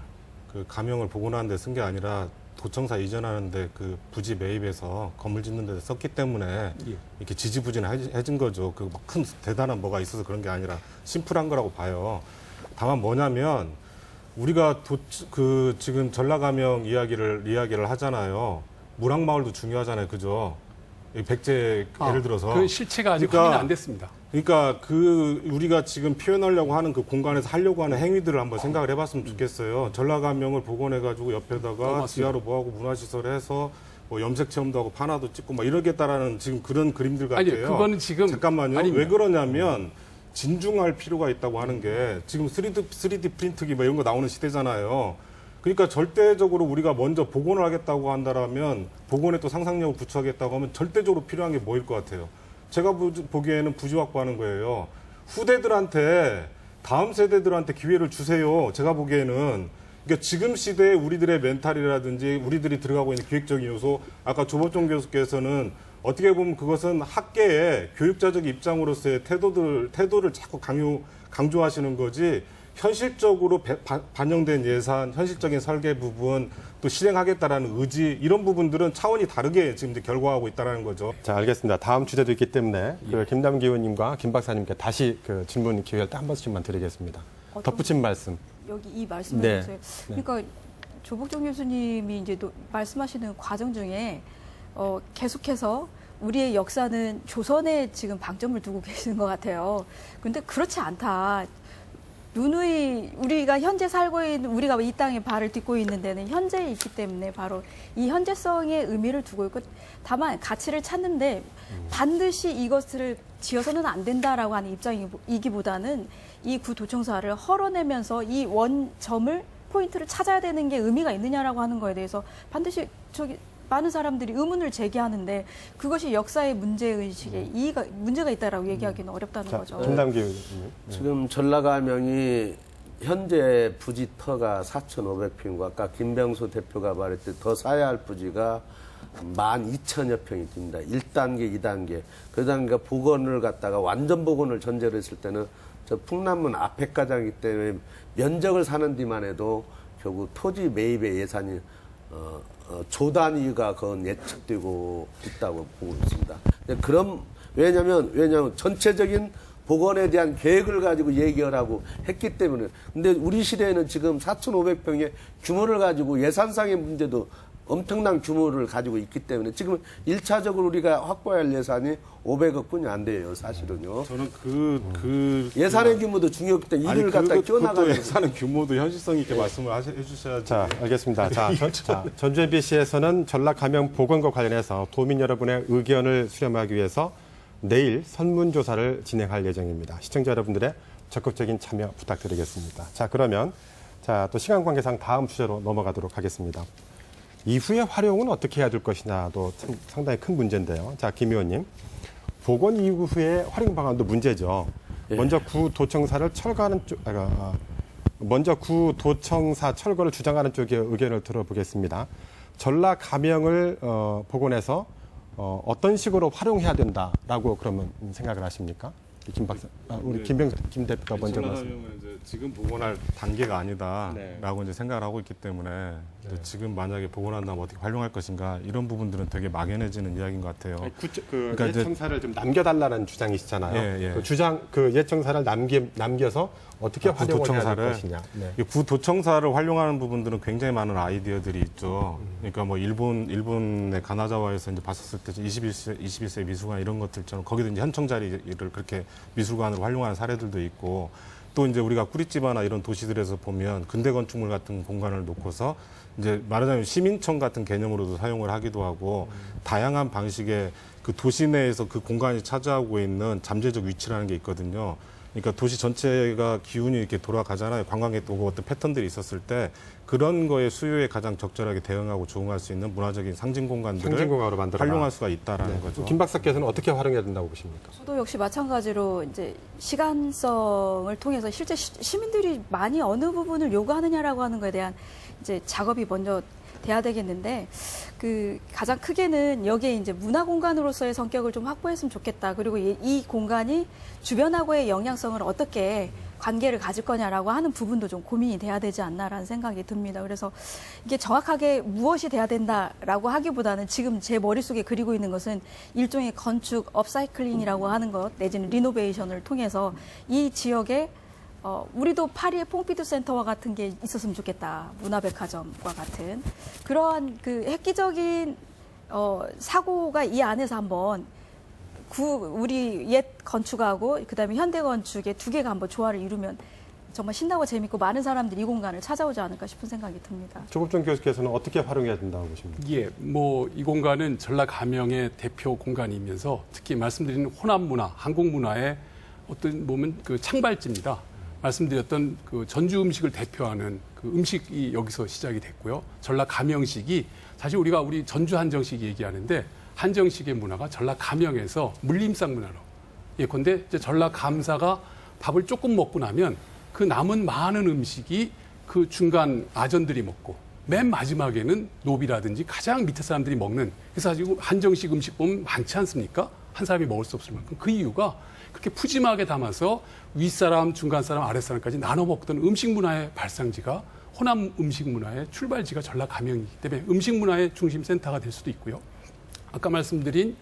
그 감영을 복원하는 데 쓴 게 아니라 도청사 이전하는데 그 부지 매입해서 건물 짓는 데 썼기 때문에 이렇게 지지부진해진 거죠. 그 막 큰 대단한 뭐가 있어서 그런 게 아니라 심플한 거라고 봐요. 다만 뭐냐면 우리가 지금 전라감영 이야기를 하잖아요. 무랑마을도 중요하잖아요. 그죠? 백제 예를 들어서 그 실체가 아직 그러니까 확인 안 됐습니다. 그러니까 우리가 지금 표현하려고 하는 그 공간에서 하려고 하는 행위들을 한번 생각을 해봤으면 좋겠어요. 전라감영을 복원해가지고 옆에다가 지하로 뭐하고 문화시설 해서 뭐 염색 체험도 하고 판화도 찍고 막 이러겠다라는 지금 그런 그림들 같아요. 아니, 그거는 지금 잠깐만요. 아닙니다. 왜 그러냐면 진중할 필요가 있다고 하는 게 지금 3D 프린트기 뭐 이런 거 나오는 시대잖아요. 그러니까 절대적으로 우리가 먼저 복원을 하겠다고 한다라면 복원에 또 상상력을 부추하겠다고 하면 절대적으로 필요한 게 뭐일 것 같아요. 제가 보기에는 부지 확보하는 거예요. 후대들한테 다음 세대들한테 기회를 주세요. 제가 보기에는 그러니까 지금 시대에 우리들의 멘탈이라든지 우리들이 들어가고 있는 기획적인 요소 아까 조법종 교수께서는 어떻게 보면 그것은 학계의 교육자적 입장으로서의 태도를 자꾸 강조하시는 거지 현실적으로 반영된 예산, 현실적인 설계 부분, 또 실행하겠다라는 의지 이런 부분들은 차원이 다르게 지금 이제 결과하고 있다는 거죠. 자, 알겠습니다. 다음 주제도 있기 때문에 그 김남기 의원님과 김 박사님께 다시 그 질문 기회를 한 번씩만 드리겠습니다. 덧붙인 말씀. 여기 이 말씀을 네. 해주세요. 그러니까 조복종 교수님이 이제 말씀하시는 과정 중에 계속해서 우리의 역사는 조선에 지금 방점을 두고 계시는 것 같아요. 그런데 그렇지 않다. 누누이 우리가 현재 살고 있는 우리가 이 땅에 발을 딛고 있는 데는 현재에 있기 때문에 바로 이 현재성의 의미를 두고 있고 다만 가치를 찾는데 반드시 이것을 지어서는 안 된다라고 하는 입장이기보다는 이 구도청사를 헐어내면서 이 원점을 포인트를 찾아야 되는 게 의미가 있느냐라고 하는 거에 대해서 반드시 많은 사람들이 의문을 제기하는데 그것이 역사의 문제의식에 문제가 있다라고 얘기하기는 어렵다는 거죠. 김남기 의원님. 지금 전라가명이 현재 부지터가 4,500평이고 아까 김병수 대표가 말했듯 더 사야 할 부지가 12,000여 평이 됩니다. 1단계, 2단계. 그 단계가 복원을 갖다가 완전 복원을 전제로 했을 때는 저 풍남문 앞에가장이기 때문에 면적을 사는 데만 해도 결국 토지 매입의 예산이 조 단위가 그건 예측되고 있다고 보고 있습니다. 그럼 왜냐하면 전체적인 복원에 대한 계획을 가지고 얘기를 하고 했기 때문에. 근데 우리 시대에는 지금 4,500평의 규모를 가지고 예산상의 문제도 엄청난 규모를 가지고 있기 때문에 지금 1차적으로 우리가 확보할 예산이 500억 뿐이 안 돼요, 사실은요. 저는 예산의 규모도 중요하기 때문에 이를 갖다 끼워나가는 예산의 규모도 현실성 있게 말씀을 해주셔야지. 자, 알겠습니다. 자, 전주 MBC에서는 전라가명 복원과 관련해서 도민 여러분의 의견을 수렴하기 위해서 내일 설문조사를 진행할 예정입니다. 시청자 여러분들의 적극적인 참여 부탁드리겠습니다. 자, 그러면 또 시간 관계상 다음 주제로 넘어가도록 하겠습니다. 이후의 활용은 어떻게 해야 될 것이냐도 참 상당히 큰 문제인데요. 자, 김 의원님. 복원 이후의 활용 방안도 문제죠. 먼저 구도청사를 철거하는 먼저 구도청사 철거를 주장하는 쪽의 의견을 들어보겠습니다. 전라가명을 복원해서 어떤 식으로 활용해야 된다라고 그러면 생각을 하십니까? 김 박사, 우리 김 대표가 먼저 말씀. 이제 지금 복원할 단계가 아니다라고 네. 이제 생각을 하고 있기 때문에 이제 지금 만약에 복원한다면 어떻게 활용할 것인가 이런 부분들은 되게 막연해지는 이야기인 것 같아요. 그러니까 예청사를 좀 남겨달라는 주장이시잖아요. 예. 그 예청사를 남겨서 어떻게 활용을 해야 될 것이냐. 네. 이 구도청사를 활용하는 부분들은 굉장히 많은 아이디어들이 있죠. 그러니까 뭐 일본의 가나자와에서 이제 봤었을 때 21세 미술관 이런 것들처럼 거기도 이제 현청 자리를 그렇게 미술관으로 활용하는 사례들도 있고 또 이제 우리가 꾸리찌바나 이런 도시들에서 보면 근대 건축물 같은 공간을 놓고서 이제 말하자면 시민청 같은 개념으로도 사용을 하기도 하고 다양한 방식의 그 도시 내에서 그 공간이 차지하고 있는 잠재적 위치라는 게 있거든요. 그러니까 도시 전체가 기운이 이렇게 돌아가잖아요. 관광객 오고 어떤 패턴들이 있었을 때 그런 거에 수요에 가장 적절하게 대응하고 조응할 수 있는 문화적인 상징 공간들을 활용할 수가 있다라는 거죠. 김 박사께서는 어떻게 활용해야 된다고 보십니까? 저도 역시 마찬가지로 이제 시간성을 통해서 실제 시민들이 많이 어느 부분을 요구하느냐라고 하는 거에 대한 이제 작업이 먼저 돼야 되겠는데 그 가장 크게는 여기에 이제 문화 공간으로서의 성격을 좀 확보했으면 좋겠다. 그리고 이 공간이 주변하고의 영향성을 어떻게 관계를 가질 거냐라고 하는 부분도 좀 고민이 돼야 되지 않나라는 생각이 듭니다. 그래서 이게 정확하게 무엇이 돼야 된다라고 하기보다는 지금 제 머릿속에 그리고 있는 것은 일종의 건축 업사이클링이라고 하는 것 내지는 리노베이션을 통해서 이 지역에 우리도 파리의 퐁피두 센터와 같은 게 있었으면 좋겠다. 문화백화점과 같은 그러한 그 획기적인 사고가 이 안에서 한번 우리 옛 건축하고 그다음에 현대 건축의 두 개가 한번 조화를 이루면 정말 신나고 재밌고 많은 사람들이 이 공간을 찾아오지 않을까 싶은 생각이 듭니다. 조국종 교수께서는 어떻게 활용해야 된다고 보십니까? 예, 뭐 이 공간은 전라가명의 대표 공간이면서 특히 말씀드린 혼합 문화, 한국 문화의 어떤 보면 그 창발지입니다. 말씀드렸던 그 전주 음식을 대표하는 그 음식이 여기서 시작이 됐고요. 전라가명식이 사실 우리가 전주 한정식 얘기하는데 한정식의 문화가 전라가명에서 물림상 문화로 예컨대 이제 전라감사가 밥을 조금 먹고 나면 그 남은 많은 음식이 그 중간 아전들이 먹고 맨 마지막에는 노비라든지 가장 밑에 사람들이 먹는, 그래서 지금 한정식 음식 보면 많지 않습니까? 한 사람이 먹을 수 없을 만큼. 그 이유가 그렇게 푸짐하게 담아서 윗사람, 중간사람, 아랫사람까지 나눠 먹던 음식 문화의 발상지가 호남 음식 문화의 출발지가 전라가명이기 때문에 음식 문화의 중심 센터가 될 수도 있고요. 아까 말씀드린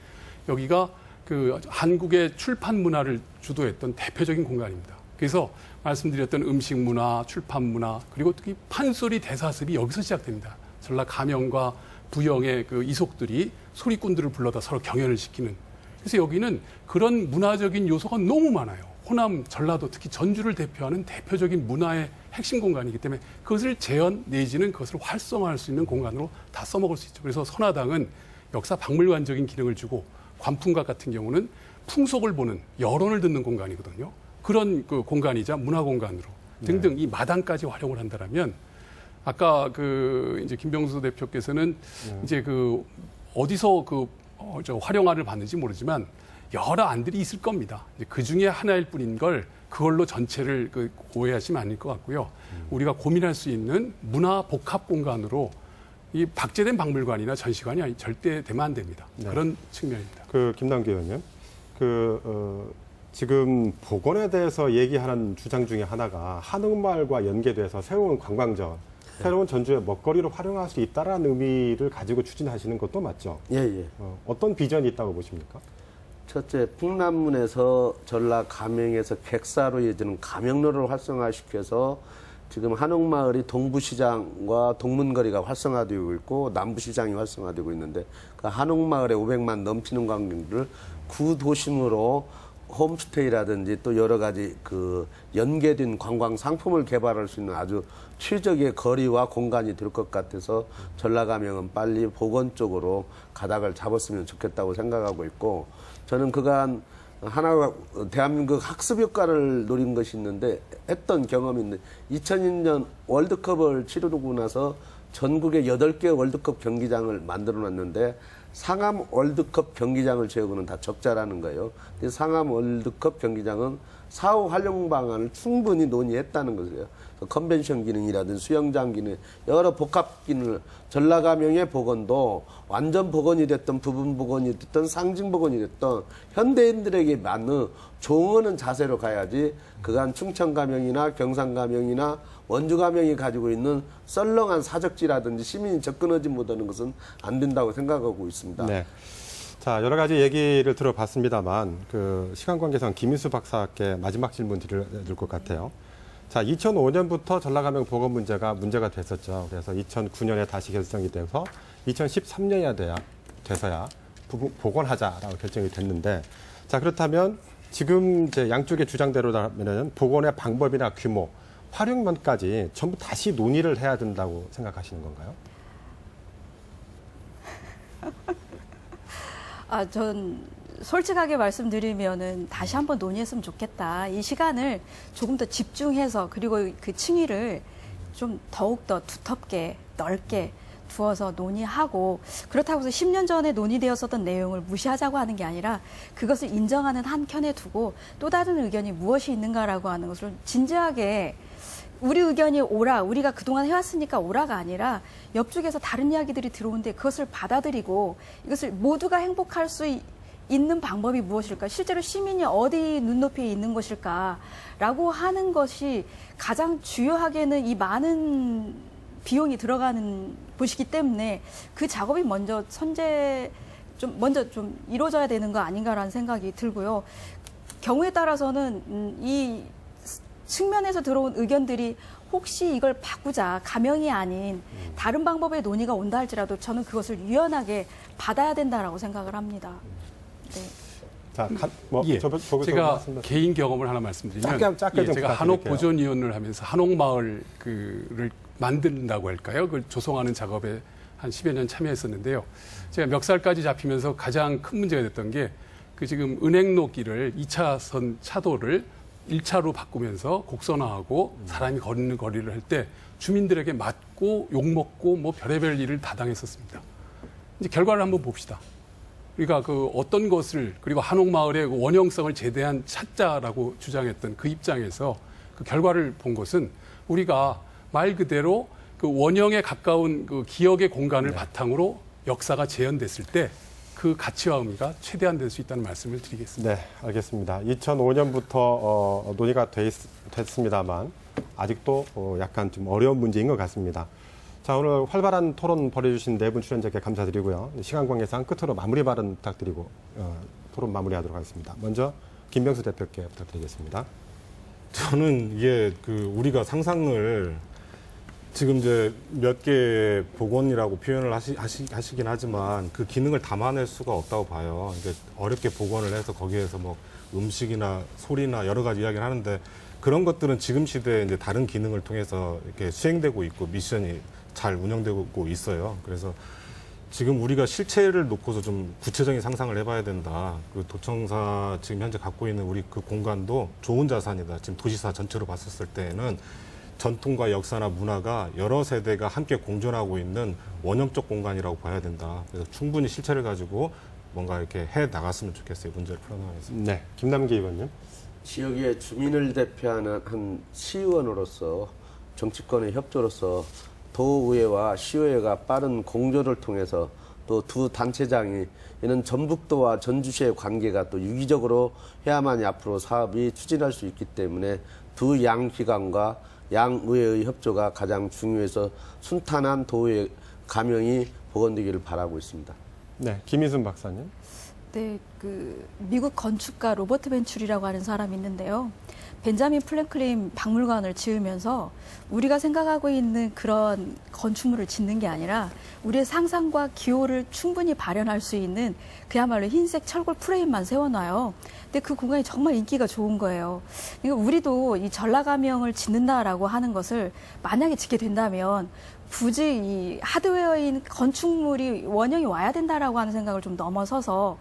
여기가 그 한국의 출판 문화를 주도했던 대표적인 공간입니다. 그래서 말씀드렸던 음식 문화, 출판 문화, 그리고 특히 판소리 대사습이 여기서 시작됩니다. 전라가명과 부영의 그 이속들이 소리꾼들을 불러다 서로 경연을 시키는. 그래서 여기는 그런 문화적인 요소가 너무 많아요. 호남, 전라도, 특히 전주를 대표하는 대표적인 문화의 핵심 공간이기 때문에 그것을 재현 내지는 그것을 활성화할 수 있는 공간으로 다 써먹을 수 있죠. 그래서 선화당은 역사 박물관적인 기능을 주고 관풍각 같은 경우는 풍속을 보는 여론을 듣는 공간이거든요. 그런 그 공간이자 문화 공간으로 등등 이 마당까지 활용을 한다라면 아까 그 이제 김병수 대표께서는 이제 그 어디서 저 활용화를 받는지 모르지만 여러 안들이 있을 겁니다. 그 중에 하나일 뿐인 걸 그걸로 전체를 오해하시면 아닐 것 같고요. 우리가 고민할 수 있는 문화 복합 공간으로 이 박제된 박물관이나 전시관이 절대 되면 안 됩니다. 네. 그런 측면입니다. 김남기 의원님, 지금 복원에 대해서 얘기하는 주장 중에 하나가 한옥마을과 연계돼서 새로운 관광적, 새로운 전주의 먹거리로 활용할 수 있다라는 의미를 가지고 추진하시는 것도 맞죠? 예. 어떤 비전이 있다고 보십니까? 첫째, 풍남문에서 전라 가명에서 객사로 이어지는 가명로를 활성화시켜서 지금 한옥마을이 동부시장과 동문거리가 활성화되고 있고 남부시장이 활성화되고 있는데 그 한옥마을에 500만 넘치는 관객들을 구도심으로 홈스테이라든지 또 여러 가지 그 연계된 관광 상품을 개발할 수 있는 아주 최적의 거리와 공간이 될 것 같아서 전라가명은 빨리 복원 쪽으로 가닥을 잡았으면 좋겠다고 생각하고 있고 저는 그간 하나가 대한민국 학습 효과를 노린 것이 있는데 했던 경험이 있는데 2002년 월드컵을 치르고 나서 전국에 8개 월드컵 경기장을 만들어 놨는데 상암 월드컵 경기장을 제외하고는 다 적자라는 거예요. 그래서 상암 월드컵 경기장은 사후 활용 방안을 충분히 논의했다는 거예요. 컨벤션 기능이라든지 수영장 기능, 여러 복합 기능을 전라가명의 복원도 완전 복원이 됐던 부분 복원이 됐던 상징 복원이 됐던 현대인들에게 맞는 종하는 자세로 가야지 그간 충청가명이나 경상가명이나 원주가명이 가지고 있는 썰렁한 사적지라든지 시민이 접근하지 못하는 것은 안 된다고 생각하고 있습니다. 네. 자, 여러 가지 얘기를 들어봤습니다만 시간 관계상 김인수 박사께 마지막 질문 드려야 될 것 같아요. 자, 2005년부터 전라가명 복원 문제가 됐었죠. 그래서 2009년에 다시 결정이 돼서 2013년이 돼서야 복원하자라고 결정이 됐는데, 자, 그렇다면 지금 이제 양쪽의 주장대로라면 복원의 방법이나 규모, 활용면까지 전부 다시 논의를 해야 된다고 생각하시는 건가요? 전 솔직하게 말씀드리면은 다시 한번 논의했으면 좋겠다. 이 시간을 조금 더 집중해서 그리고 그 층위를 좀 더욱더 두텁게 넓게 두어서 논의하고 그렇다고 해서 10년 전에 논의되었었던 내용을 무시하자고 하는 게 아니라 그것을 인정하는 한켠에 두고 또 다른 의견이 무엇이 있는가라고 하는 것을 진지하게 우리 의견이 옳아, 우리가 그동안 해왔으니까 옳아가 아니라 옆쪽에서 다른 이야기들이 들어오는데 그것을 받아들이고 이것을 모두가 행복할 수 있는 방법이 무엇일까? 실제로 시민이 어디 눈높이에 있는 것일까라고 하는 것이 가장 주요하게는 이 많은 비용이 들어가는 곳이기 때문에 그 작업이 먼저 먼저 좀 이루어져야 되는 거 아닌가라는 생각이 들고요. 경우에 따라서는 이 측면에서 들어온 의견들이 혹시 이걸 바꾸자, 가명이 아닌 다른 방법의 논의가 온다 할지라도 저는 그것을 유연하게 받아야 된다라고 생각을 합니다. 네. 자, 제가 개인 경험을 하나 말씀드리면 짧게 좀 제가 한옥 보존위원을 하면서 한옥마을을 만든다고 할까요? 그걸 조성하는 작업에 한 10여 년 참여했었는데요. 제가 멱살까지 잡히면서 가장 큰 문제가 됐던 게 지금 은행로 길을 2차선 차도를 1차로 바꾸면서 곡선화하고 사람이 걷는 거리를 할 때 주민들에게 맞고 욕먹고 뭐 별의별 일을 다 당했었습니다. 이제 결과를 한번 봅시다. 우리가 어떤 것을 그리고 한옥마을의 원형성을 제대한 찾자라고 주장했던 그 입장에서 그 결과를 본 것은 우리가 말 그대로 그 원형에 가까운 그 기억의 공간을 바탕으로 역사가 재현됐을 때 그 가치와 의미가 최대한 될 수 있다는 말씀을 드리겠습니다. 네, 알겠습니다. 2005년부터 논의가 됐습니다만 아직도 약간 좀 어려운 문제인 것 같습니다. 자, 오늘 활발한 토론 벌여주신 네 분 출연자께 감사드리고요. 시간 관계상 끝으로 마무리 발언 부탁드리고 토론 마무리하도록 하겠습니다. 먼저 김병수 대표께 부탁드리겠습니다. 저는 이게 우리가 상상을 지금 이제 몇 개의 복원이라고 표현을 하시긴 하지만 그 기능을 담아낼 수가 없다고 봐요. 이제 어렵게 복원을 해서 거기에서 뭐 음식이나 소리나 여러 가지 이야기를 하는데 그런 것들은 지금 시대에 이제 다른 기능을 통해서 이렇게 수행되고 있고 미션이 잘 운영되고 있어요. 그래서 지금 우리가 실체를 놓고서 좀 구체적인 상상을 해봐야 된다. 그 도청사 지금 현재 갖고 있는 우리 그 공간도 좋은 자산이다. 지금 도시사 전체로 봤었을 때에는 전통과 역사나 문화가 여러 세대가 함께 공존하고 있는 원형적 공간이라고 봐야 된다. 그래서 충분히 실체를 가지고 뭔가 이렇게 해 나갔으면 좋겠어요. 문제를 풀어나가겠습니다. 네, 김남기 의원님. 지역의 주민을 대표하는 한 시의원으로서 정치권의 협조로서 도의회와 시의회가 빠른 공조를 통해서 또 두 단체장이 이는 전북도와 전주시의 관계가 또 유기적으로 해야만이 앞으로 사업이 추진할 수 있기 때문에 두 양 기관과 양 의회의 협조가 가장 중요해서 순탄한 도의 감형이 복원되기를 바라고 있습니다. 네, 김희순 박사님. 네, 미국 건축가 로버트 벤출이라고 하는 사람이 있는데요. 벤자민 플랭클린 박물관을 지으면서 우리가 생각하고 있는 그런 건축물을 짓는 게 아니라 우리의 상상과 기호를 충분히 발현할 수 있는 그야말로 흰색 철골 프레임만 세워놔요. 근데 그 공간이 정말 인기가 좋은 거예요. 그러니까 우리도 이 전라가명을 짓는다라고 하는 것을 만약에 짓게 된다면 굳이 이 하드웨어인 건축물이 원형이 와야 된다라고 하는 생각을 좀 넘어서서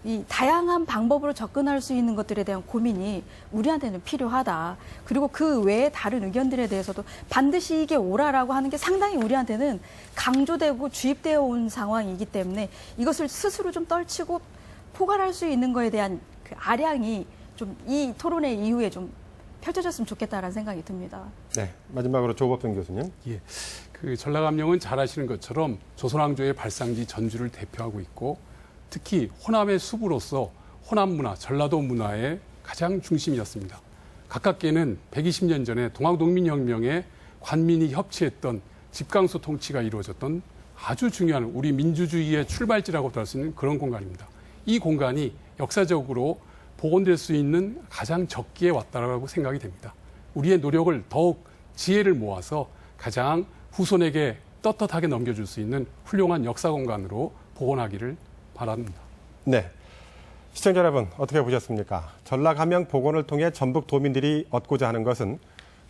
이 다양한 방법으로 접근할 수 있는 것들에 대한 고민이 우리한테는 필요하다. 그리고 그 외에 다른 의견들에 대해서도 반드시 이게 옳아라고 하는 게 상당히 우리한테는 강조되고 주입되어 온 상황이기 때문에 이것을 스스로 좀 떨치고 포괄할 수 있는 거에 대한 그 아량이 좀 이 토론회 이후에 좀 펼쳐졌으면 좋겠다라는 생각이 듭니다. 네, 마지막으로 조법준 교수님. 예. 그 전라감령은 잘 아시는 것처럼 조선왕조의 발상지 전주를 대표하고 있고 특히 호남의 수부로서 호남 문화, 전라도 문화의 가장 중심이었습니다. 가깝게는 120년 전에 동학농민혁명에 관민이 협치했던 집강소 통치가 이루어졌던 아주 중요한 우리 민주주의의 출발지라고 할 수 있는 그런 공간입니다. 이 공간이 역사적으로 복원될 수 있는 가장 적기에 왔다라고 생각이 됩니다. 우리의 노력을 더욱 지혜를 모아서 가장 후손에게 떳떳하게 넘겨줄 수 있는 훌륭한 역사 공간으로 복원하기를 바랍니다. 네. 시청자 여러분, 어떻게 보셨습니까? 전라가명 복원을 통해 전북 도민들이 얻고자 하는 것은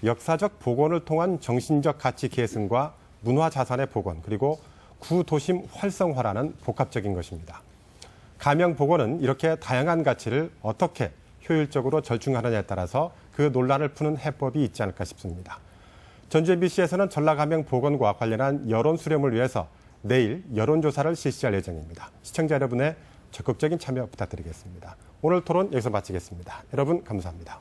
역사적 복원을 통한 정신적 가치 계승과 문화 자산의 복원, 그리고 구도심 활성화라는 복합적인 것입니다. 가명 복원은 이렇게 다양한 가치를 어떻게 효율적으로 절충하느냐에 따라서 그 논란을 푸는 해법이 있지 않을까 싶습니다. 전주 MBC에서는 전라가명 복원과 관련한 여론 수렴을 위해서 내일 여론조사를 실시할 예정입니다. 시청자 여러분의 적극적인 참여 부탁드리겠습니다. 오늘 토론 여기서 마치겠습니다. 여러분 감사합니다.